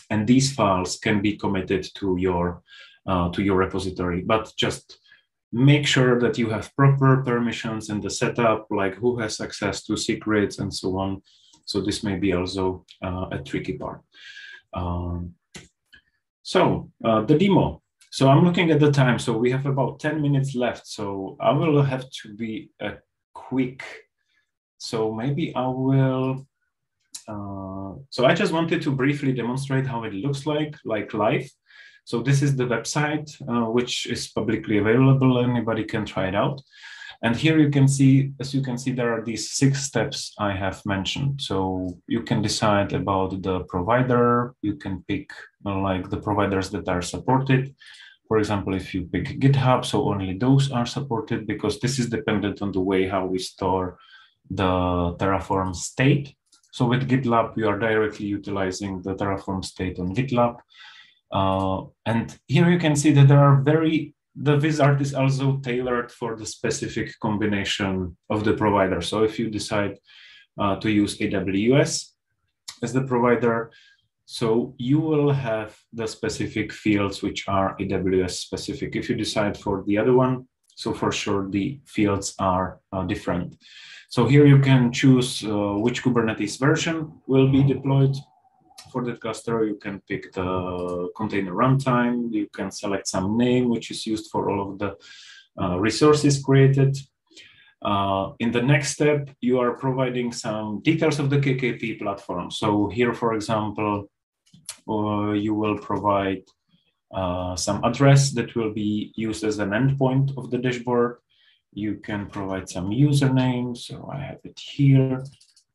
and these files can be committed to your repository. But just make sure that you have proper permissions in the setup, like who has access to secrets and so on. So this may be also a tricky part. So the demo. So I'm looking at the time. So we have about 10 minutes left. So I will have to be quick. So maybe I will. So I just wanted to briefly demonstrate how it looks like live. So this is the website, which is publicly available. Anybody can try it out. And here you can see, as you can see, there are these 6 steps I have mentioned. So you can decide about the provider. You can pick like the providers that are supported. For example, if you pick GitHub, so only those are supported, because this is dependent on the way how we store the Terraform state. So with GitLab, we are directly utilizing the Terraform state on GitLab. And here you can see that there are the wizard is also tailored for the specific combination of the provider. So if you decide to use AWS as the provider, so you will have the specific fields which are AWS specific. If you decide for the other one, So for sure, the fields are different. So here you can choose which Kubernetes version will be deployed for the cluster. You can pick the container runtime. You can select some name, which is used for all of the resources created. In the next step, you are providing some details of the KKP platform. So here, for example, you will provide some address that will be used as an endpoint of the dashboard. You can provide some username. So I have it here.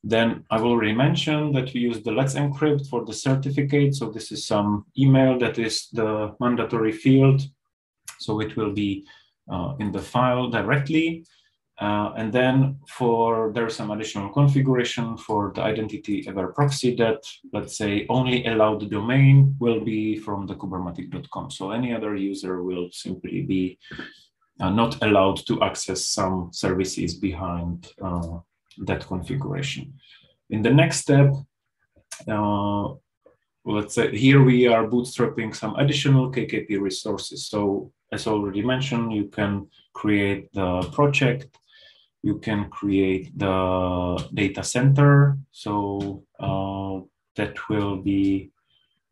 Then I've already mentioned that we use the Let's Encrypt for the certificate. So this is some email that is the mandatory field. So it will be in the file directly. And then there's some additional configuration for the identity ever proxy that, let's say, only allowed domain will be from the kubermatic.com. So any other user will simply be not allowed to access some services behind that configuration. In the next step, let's say here we are bootstrapping some additional KKP resources. So as already mentioned, you can create the project. You can create the data center. So that will be,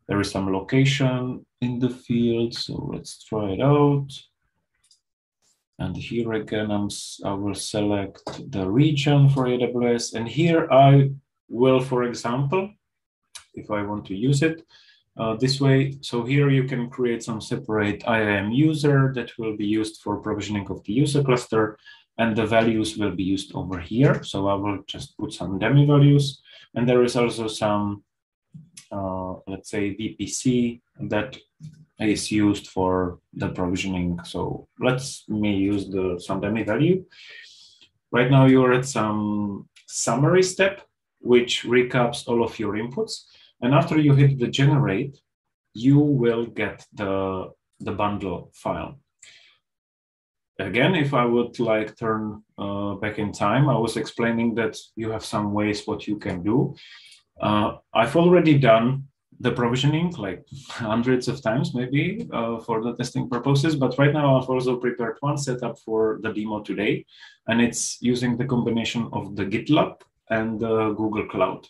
there is some location in the field. So let's try it out. And here again, I will select the region for AWS. And here I will, for example, if I want to use it this way. So here you can create some separate IAM user that will be used for provisioning of the user cluster. And the values will be used over here. So I will just put some dummy values. And there is also some, let's say, VPC that is used for the provisioning. So let me use some dummy value. Right now you're at some summary step, which recaps all of your inputs. And after you hit the generate, you will get the bundle file. Again, if I would like turn back in time, I was explaining that you have some ways what you can do. I've already done the provisioning like hundreds of times, maybe for the testing purposes. But right now, I've also prepared one setup for the demo today, and it's using the combination of the GitLab and the Google Cloud.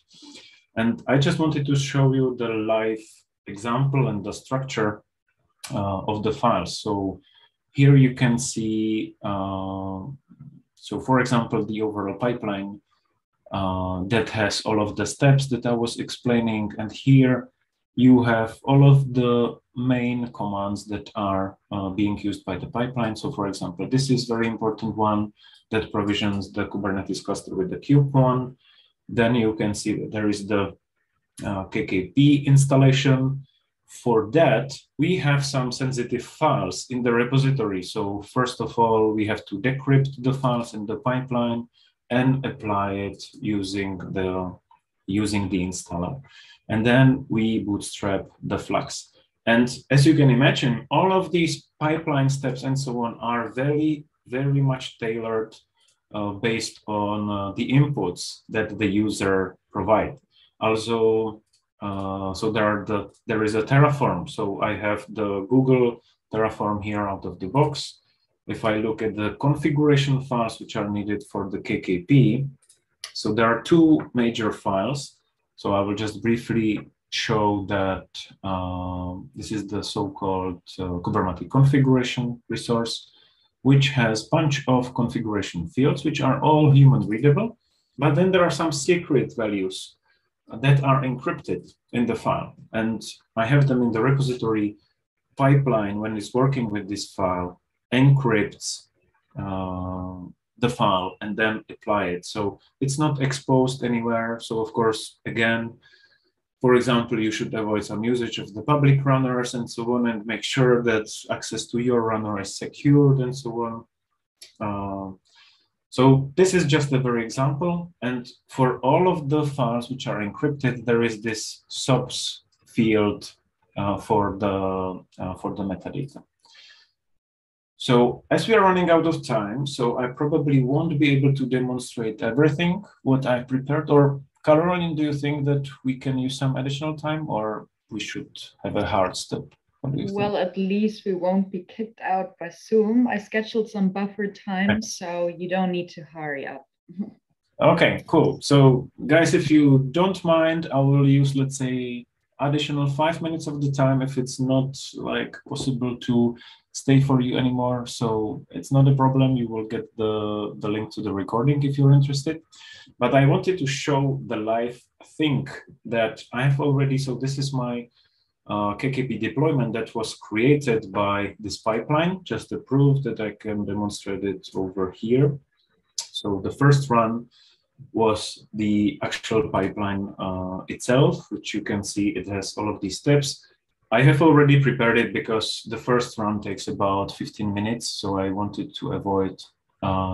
And I just wanted to show you the live example and the structure of the files. So here you can see, so for example, the overall pipeline that has all of the steps that I was explaining. And here you have all of the main commands that are being used by the pipeline. So for example, this is very important one that provisions the Kubernetes cluster with the CubeOne. Then you can see that there is the KKP installation. For that, we have some sensitive files in the repository. So first of all, we have to decrypt the files in the pipeline and apply it using the installer. And then we bootstrap the Flux. And as you can imagine, all of these pipeline steps and so on are very, very much tailored based on the inputs that the user provide. Also, so there is a Terraform. So I have the Google Terraform here out of the box. If I look at the configuration files which are needed for the KKP, so there are two major files. So I will just briefly show that this is the so-called Kubernetes configuration resource, which has a bunch of configuration fields, which are all human readable. But then there are some secret values that are encrypted in the file. And I have them in the repository. Pipeline, when it's working with this file, encrypts the file and then apply it. So it's not exposed anywhere. So of course, again, for example, you should avoid some usage of the public runners and so on, and make sure that access to your runner is secured and so on. So this is just a very example. And for all of the files which are encrypted, there is this subs field for the metadata. So as we are running out of time, so I probably won't be able to demonstrate everything what I prepared. Or Caroline, do you think that we can use some additional time, or we should have a hard stop? What do you Well, think? at least we won't be kicked out by Zoom. I scheduled some buffer time, so you don't need to hurry up. Okay, cool. So guys, if you don't mind, I will use, let's say, additional 5 minutes of the time if it's not like possible to stay for you anymore. So it's not a problem. You will get the link to the recording if you're interested. But I wanted to show the live thing that I have already. So this is my KKP deployment that was created by this pipeline, just to prove that I can demonstrate it over here. So the first run was the actual pipeline itself, which you can see it has all of these steps. I have already prepared it because the first run takes about 15 minutes, so I wanted to avoid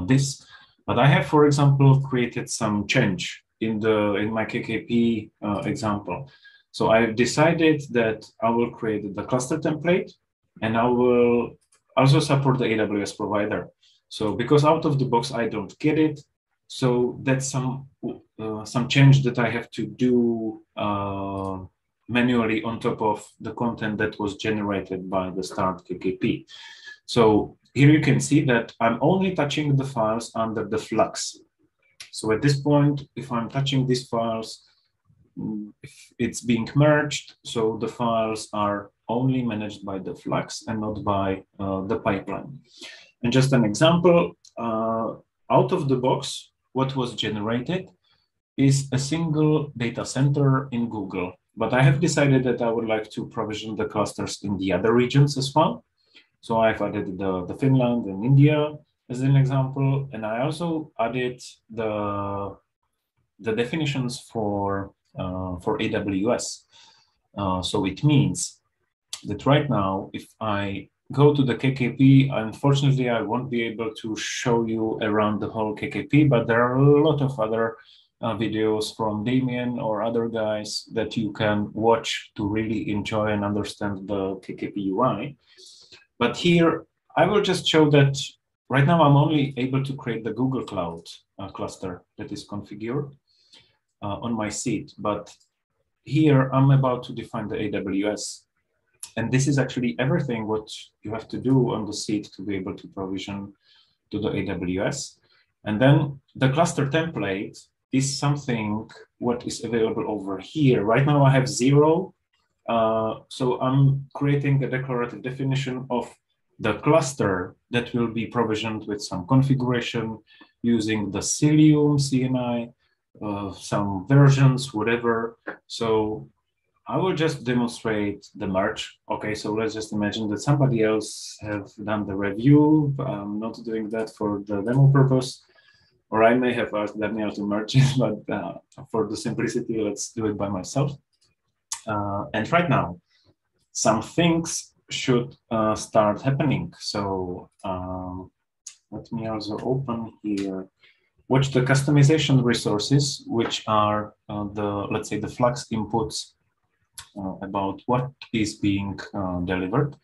this. But I have, for example, created some change in my KKP example. So I've decided that I will create the cluster template, and I will also support the AWS provider. So because out of the box I don't get it, so that's some change that I have to do manually on top of the content that was generated by the start KKP. So here you can see that I'm only touching the files under the Flux. So at this point, if I'm touching these files, if it's being merged, so the files are only managed by the Flux and not by the pipeline. And just an example, out of the box, what was generated is a single data center in Google. But I have decided that I would like to provision the clusters in the other regions as well. So I've added the Finland and India as an example. And I also added the definitions for AWS. So it means that right now, if I go to the KKP, unfortunately, I won't be able to show you around the whole KKP, but there are a lot of other videos from Damien or other guys that you can watch to really enjoy and understand the KKP UI. But here, I will just show that right now I'm only able to create the Google Cloud cluster that is configured on my seat. But here, I'm about to define the AWS. And this is actually everything what you have to do on the seat to be able to provision to the AWS. And then the cluster template is something what is available over here. Right now I have 0. So I'm creating a declarative definition of the cluster that will be provisioned with some configuration using the Cilium, CNI, some versions, whatever. So I will just demonstrate the merge. Okay, so let's just imagine that somebody else have done the review. I'm not doing that for the demo purpose, or I may have asked Daniel to merge it, but for the simplicity, let's do it by myself. And right now, some things should start happening. So let me also open here. Watch the customization resources, which are let's say, the Flux inputs about what is being delivered.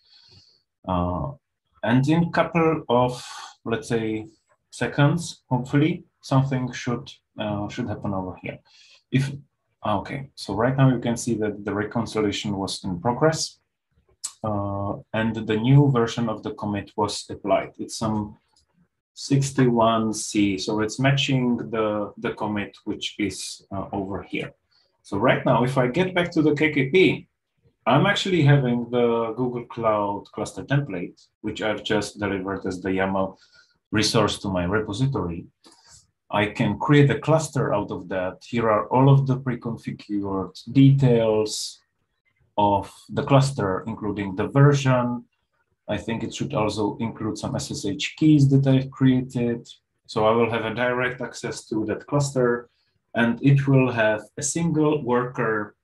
And in a couple of, let's say, seconds, hopefully, something should happen over here. Okay, so right now you can see that the reconciliation was in progress. And the new version of the commit was applied. It's some 61C, so it's matching the commit, which is over here. So right now, if I get back to the KKP, I'm actually having the Google Cloud cluster template, which I've just delivered as the YAML resource to my repository. I can create a cluster out of that. Here are all of the pre-configured details of the cluster, including the version. I think it should also include some SSH keys that I've created. So I will have a direct access to that cluster, and it will have a single worker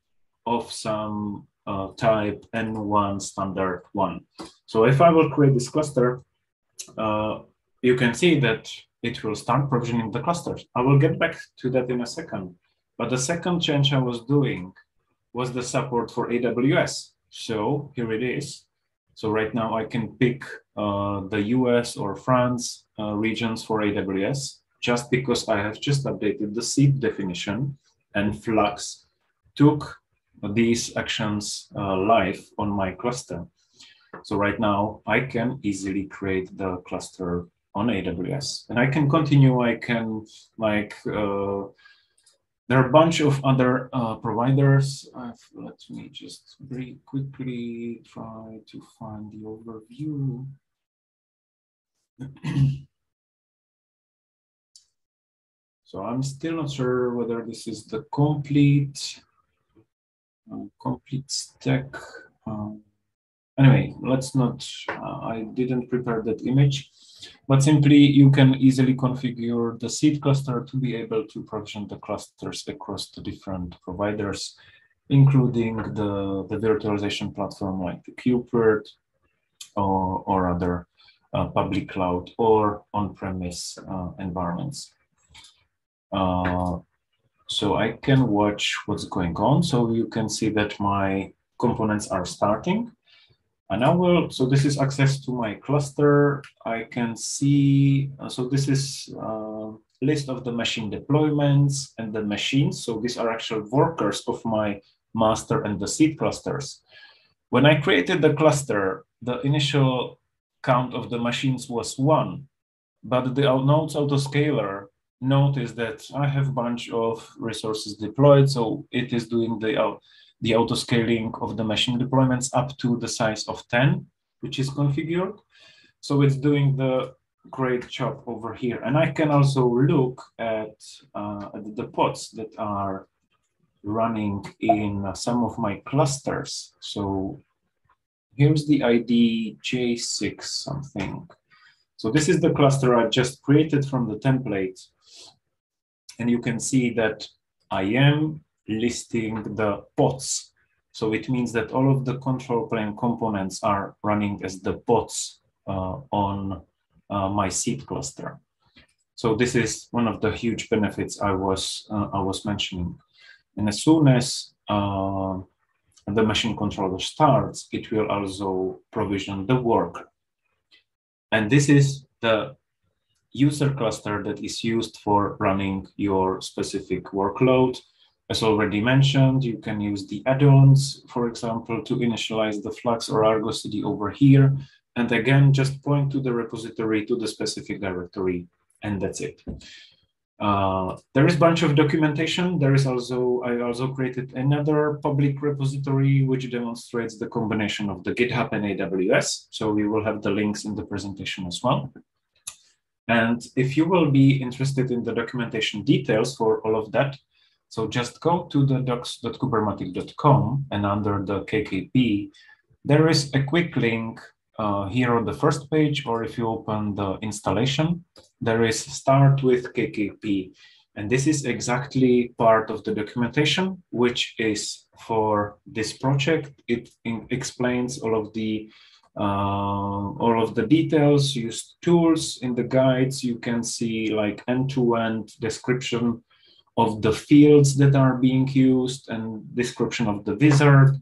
of some type N1 standard 1. So if I will create this cluster, you can see that it will start provisioning the clusters. I will get back to that in a second. But the second change I was doing was the support for AWS. So here it is. So right now I can pick the US or France regions for AWS just because I have just updated the seed definition, and Flux took these actions live on my cluster. So right now I can easily create the cluster on AWS, and I can continue. I can there are a bunch of other providers. Let me just very quickly try to find the overview. So I'm still not sure whether this is the complete stack. Anyway, let's not, I didn't prepare that image, but simply you can easily configure the seed cluster to be able to provision the clusters across the different providers, including the virtualization platform like the KubeVirt or other public cloud or on-premise environments. So I can watch what's going on. So you can see that my components are starting. And I will, so this is access to my cluster. I can see, so this is a list of the machine deployments and the machines. So these are actual workers of my master and the seed clusters. When I created the cluster, the initial count of the machines was 1, but the nodes autoscaler noticed that I have a bunch of resources deployed. So it is doing the auto-scaling of the machine deployments up to the size of 10, which is configured. So it's doing the great job over here. And I can also look at the pods that are running in some of my clusters. So here's the ID J6 something. So this is the cluster I just created from the template. And you can see that I am listing the pods. So it means that all of the control plane components are running as the pods on my seed cluster. So this is one of the huge benefits I was mentioning. And as soon as the machine controller starts, it will also provision the worker. And this is the user cluster that is used for running your specific workload. As already mentioned, you can use the add-ons, for example, to initialize the Flux or Argo CD over here. And again, just point to the repository, to the specific directory, and that's it. There is a bunch of documentation. There is also, I also created another public repository, which demonstrates the combination of the GitHub and AWS. So we will have the links in the presentation as well. And if you will be interested in the documentation details for all of that, so just go to the docs.kubermatic.com, and under the KKP, there is a quick link here on the first page, or if you open the installation, there is start with KKP. And this is exactly part of the documentation, which is for this project. It explains all of the details, use tools in the guides. You can see like end-to-end description of the fields that are being used and description of the wizard.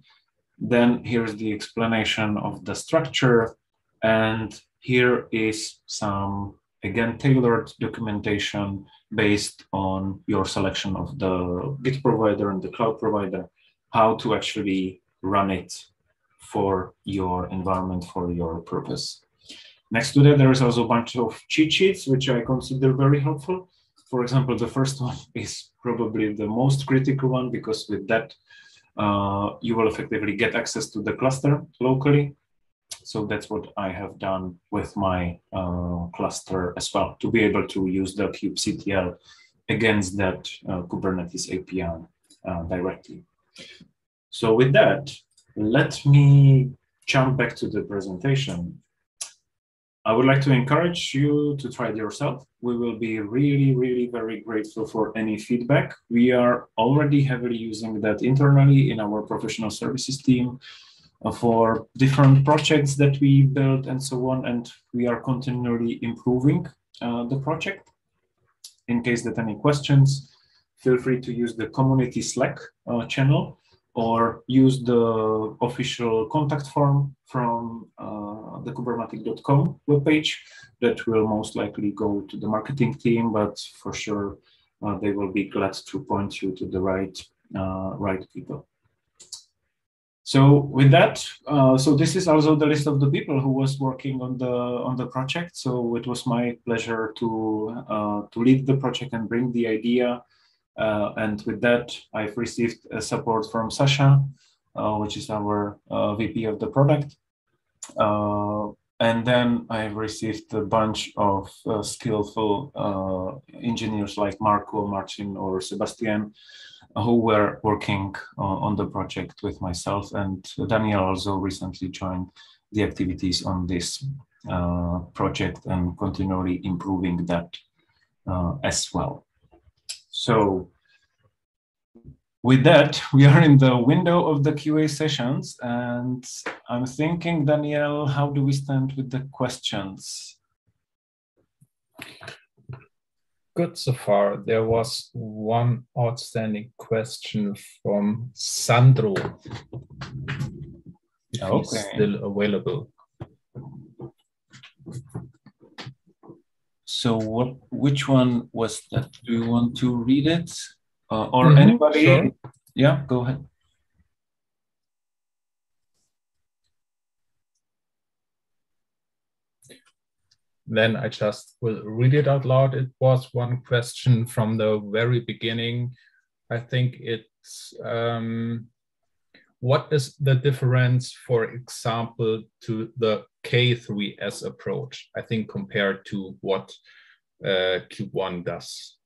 Then here's the explanation of the structure. And here is some, again, tailored documentation based on your selection of the Git provider and the cloud provider, how to actually run it for your environment, for your purpose. Next to that, there is also a bunch of cheat sheets, which I consider very helpful. For example, the first one is probably the most critical one, because with that, you will effectively get access to the cluster locally. So that's what I have done with my cluster as well, to be able to use the kubectl against that Kubernetes API directly. So with that, let me jump back to the presentation. I would like to encourage you to try it yourself. We will be really, really very grateful for any feedback. We are already heavily using that internally in our professional services team for different projects that we build and so on. And we are continually improving the project. In case that any questions, feel free to use the community Slack channel, or use the official contact form from the kubermatic.com webpage. That will most likely go to the marketing team, but for sure they will be glad to point you to the right people. So with that, so this is also the list of the people who was working on the project. So it was my pleasure to lead the project and bring the idea. And with that, I've received support from Sasha, which is our VP of the product. And then I've received a bunch of skillful engineers like Marco, Marcin, or Sebastian, who were working on the project with myself. And Daniel also recently joined the activities on this project and continually improving that as well. So with that, we are in the window of the QA sessions, and I'm thinking, Daniel, how do we stand with the questions? Good so far. There was one outstanding question from Sandro. If he's still available. So which one was that? Do you want to read it? Or anybody? Sure. Yeah, go ahead. Then I just will read it out loud. It was one question from the very beginning. I think it's, what is the difference, for example, to the K3S approach, I think, compared to what CubeOne does?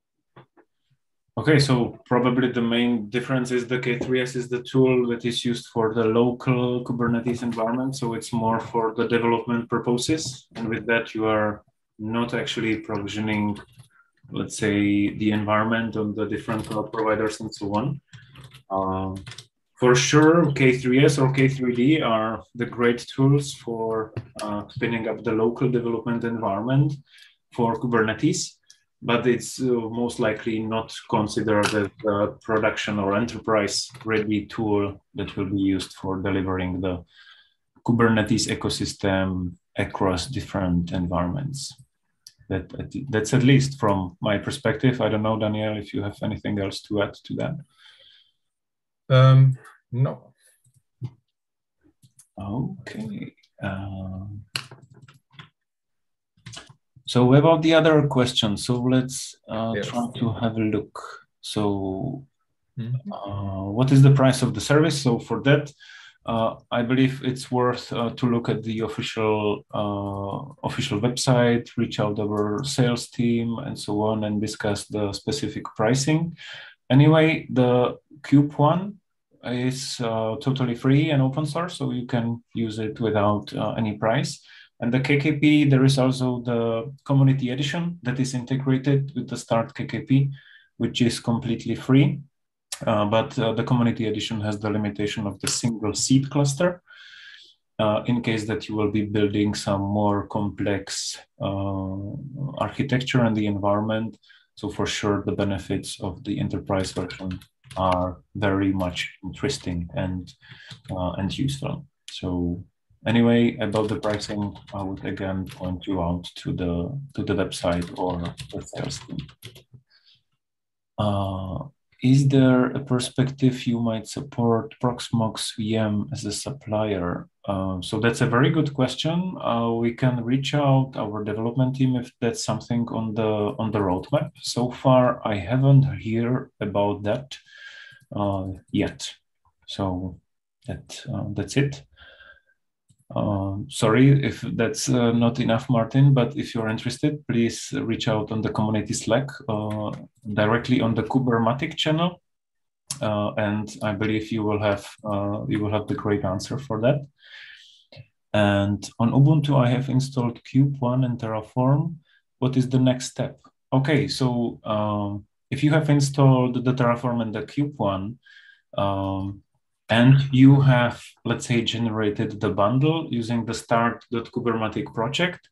Okay, so probably the main difference is the K3S is the tool that is used for the local Kubernetes environment. So it's more for the development purposes. And with that, you are not actually provisioning, let's say, the environment on the different cloud providers and so on. For sure, K3S or K3D are the great tools for spinning up the local development environment for Kubernetes. But it's most likely not considered as a production or enterprise-ready tool that will be used for delivering the Kubernetes ecosystem across different environments. That's at least from my perspective. I don't know, Daniel, if you have anything else to add to that. No. Okay. So about the other questions, so let's try to have a look. So what is the price of the service? So for that, I believe it's worth to look at the official website, reach out to our sales team and so on, and discuss the specific pricing. Anyway, the CubeOne is totally free and open source, so you can use it without any price. And the KKP, there is also the community edition that is integrated with the Start KKP, which is completely free. But the community edition has the limitation of the single seed cluster in case that you will be building some more complex architecture in the environment. So for sure, the benefits of the enterprise version are very much interesting and useful. So anyway, about the pricing, I would again point you out to the website or the sales team. Is there a perspective you might support Proxmox VM as a supplier? So that's a very good question. We can reach out our development team if that's something on the roadmap. So far, I haven't heard about that yet. So that's it. Sorry if that's not enough, Martin, but if you're interested, please reach out on the community Slack directly on the Kubermatic channel, and I believe you will have the great answer for that. And on Ubuntu, I have installed CubeOne and Terraform. What is the next step? Okay, so if you have installed the Terraform and the CubeOne, and you have, let's say, generated the bundle using the start.kubermatic project.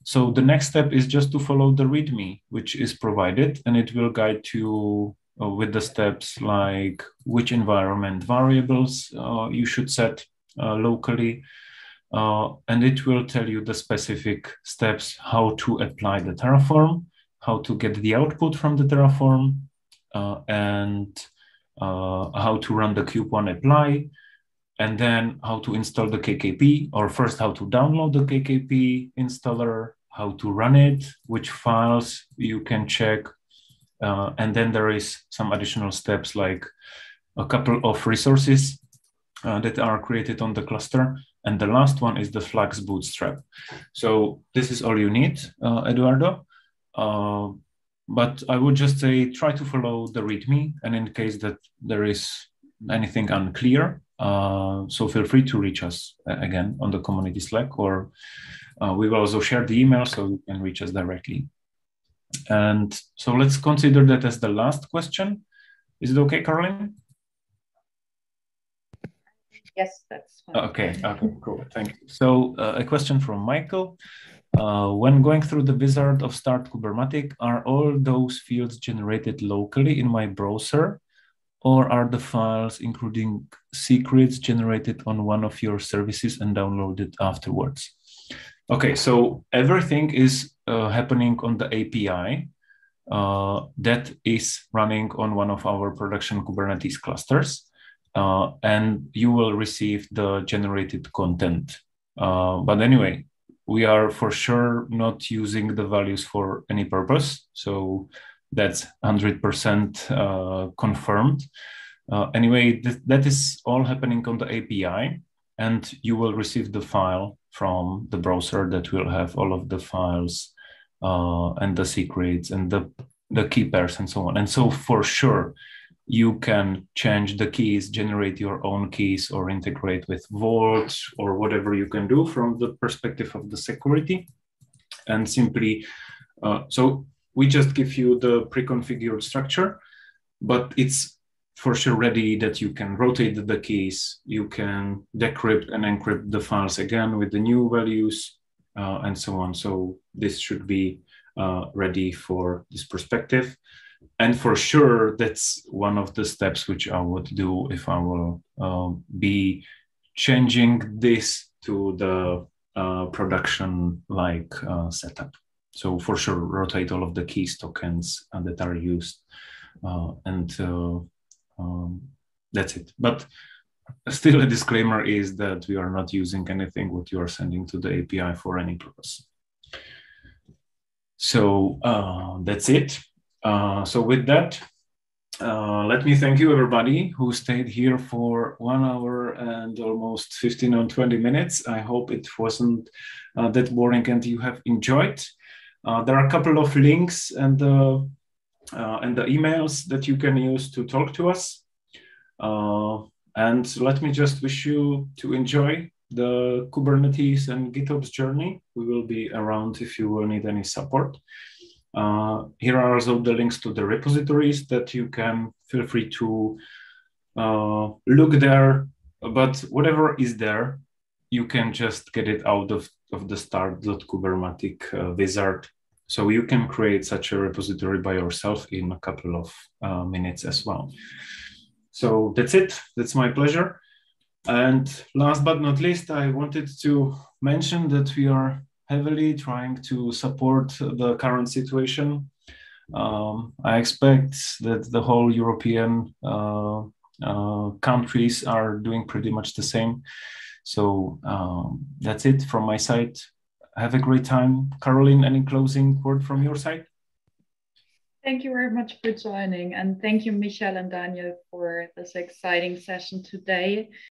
So the next step is just to follow the README, which is provided, and it will guide you with the steps like which environment variables you should set locally. And it will tell you the specific steps, how to apply the Terraform, how to get the output from the Terraform, and how to run the CubeOne apply, and then how to install the KKP, or first how to download the KKP installer, how to run it, which files you can check. And then there is some additional steps like a couple of resources that are created on the cluster. And the last one is the Flux bootstrap. So this is all you need, Eduardo. But I would just say, try to follow the README. And in case that there is anything unclear, so feel free to reach us again on the community Slack, or we will also share the email so you can reach us directly. And so let's consider that as the last question. Is it okay, Caroline? Yes, that's fine. Okay, cool, thank you. So a question from Michael. When going through the wizard of start.kubermatic, are all those fields generated locally in my browser, or are the files, including secrets, generated on one of your services and downloaded afterwards? Okay, so everything is happening on the API that is running on one of our production Kubernetes clusters. And you will receive the generated content. But anyway, we are for sure not using the values for any purpose. So that's 100% confirmed. Anyway, that is all happening on the API, and you will receive the file from the browser that will have all of the files and the secrets and the key pairs and so on. And so for sure, you can change the keys, generate your own keys, or integrate with Vault, or whatever you can do from the perspective of the security. And simply, so we just give you the pre-configured structure, but it's for sure ready that you can rotate the keys, you can decrypt and encrypt the files again with the new values, and so on. So this should be ready for this perspective. And for sure, that's one of the steps which I would do if I will be changing this to the production-like setup. So for sure, rotate all of the keys tokens that are used, and that's it. But still, a disclaimer is that we are not using anything what you are sending to the API for any purpose. So that's it. So with that, let me thank you, everybody who stayed here for 1 hour and almost 15 or 20 minutes. I hope it wasn't that boring and you have enjoyed. There are a couple of links and the emails that you can use to talk to us. And let me just wish you to enjoy the Kubernetes and GitOps journey. We will be around if you will need any support. Here are also the links to the repositories that you can feel free to look there, but whatever is there, you can just get it out of the start.kubermatic wizard. So you can create such a repository by yourself in a couple of minutes as well. So that's it. That's my pleasure. And last but not least, I wanted to mention that we are heavily trying to support the current situation. I expect that the whole European countries are doing pretty much the same. So that's it from my side. Have a great time. Caroline, any closing word from your side? Thank you very much for joining. And thank you, Michael and Daniel, for this exciting session today.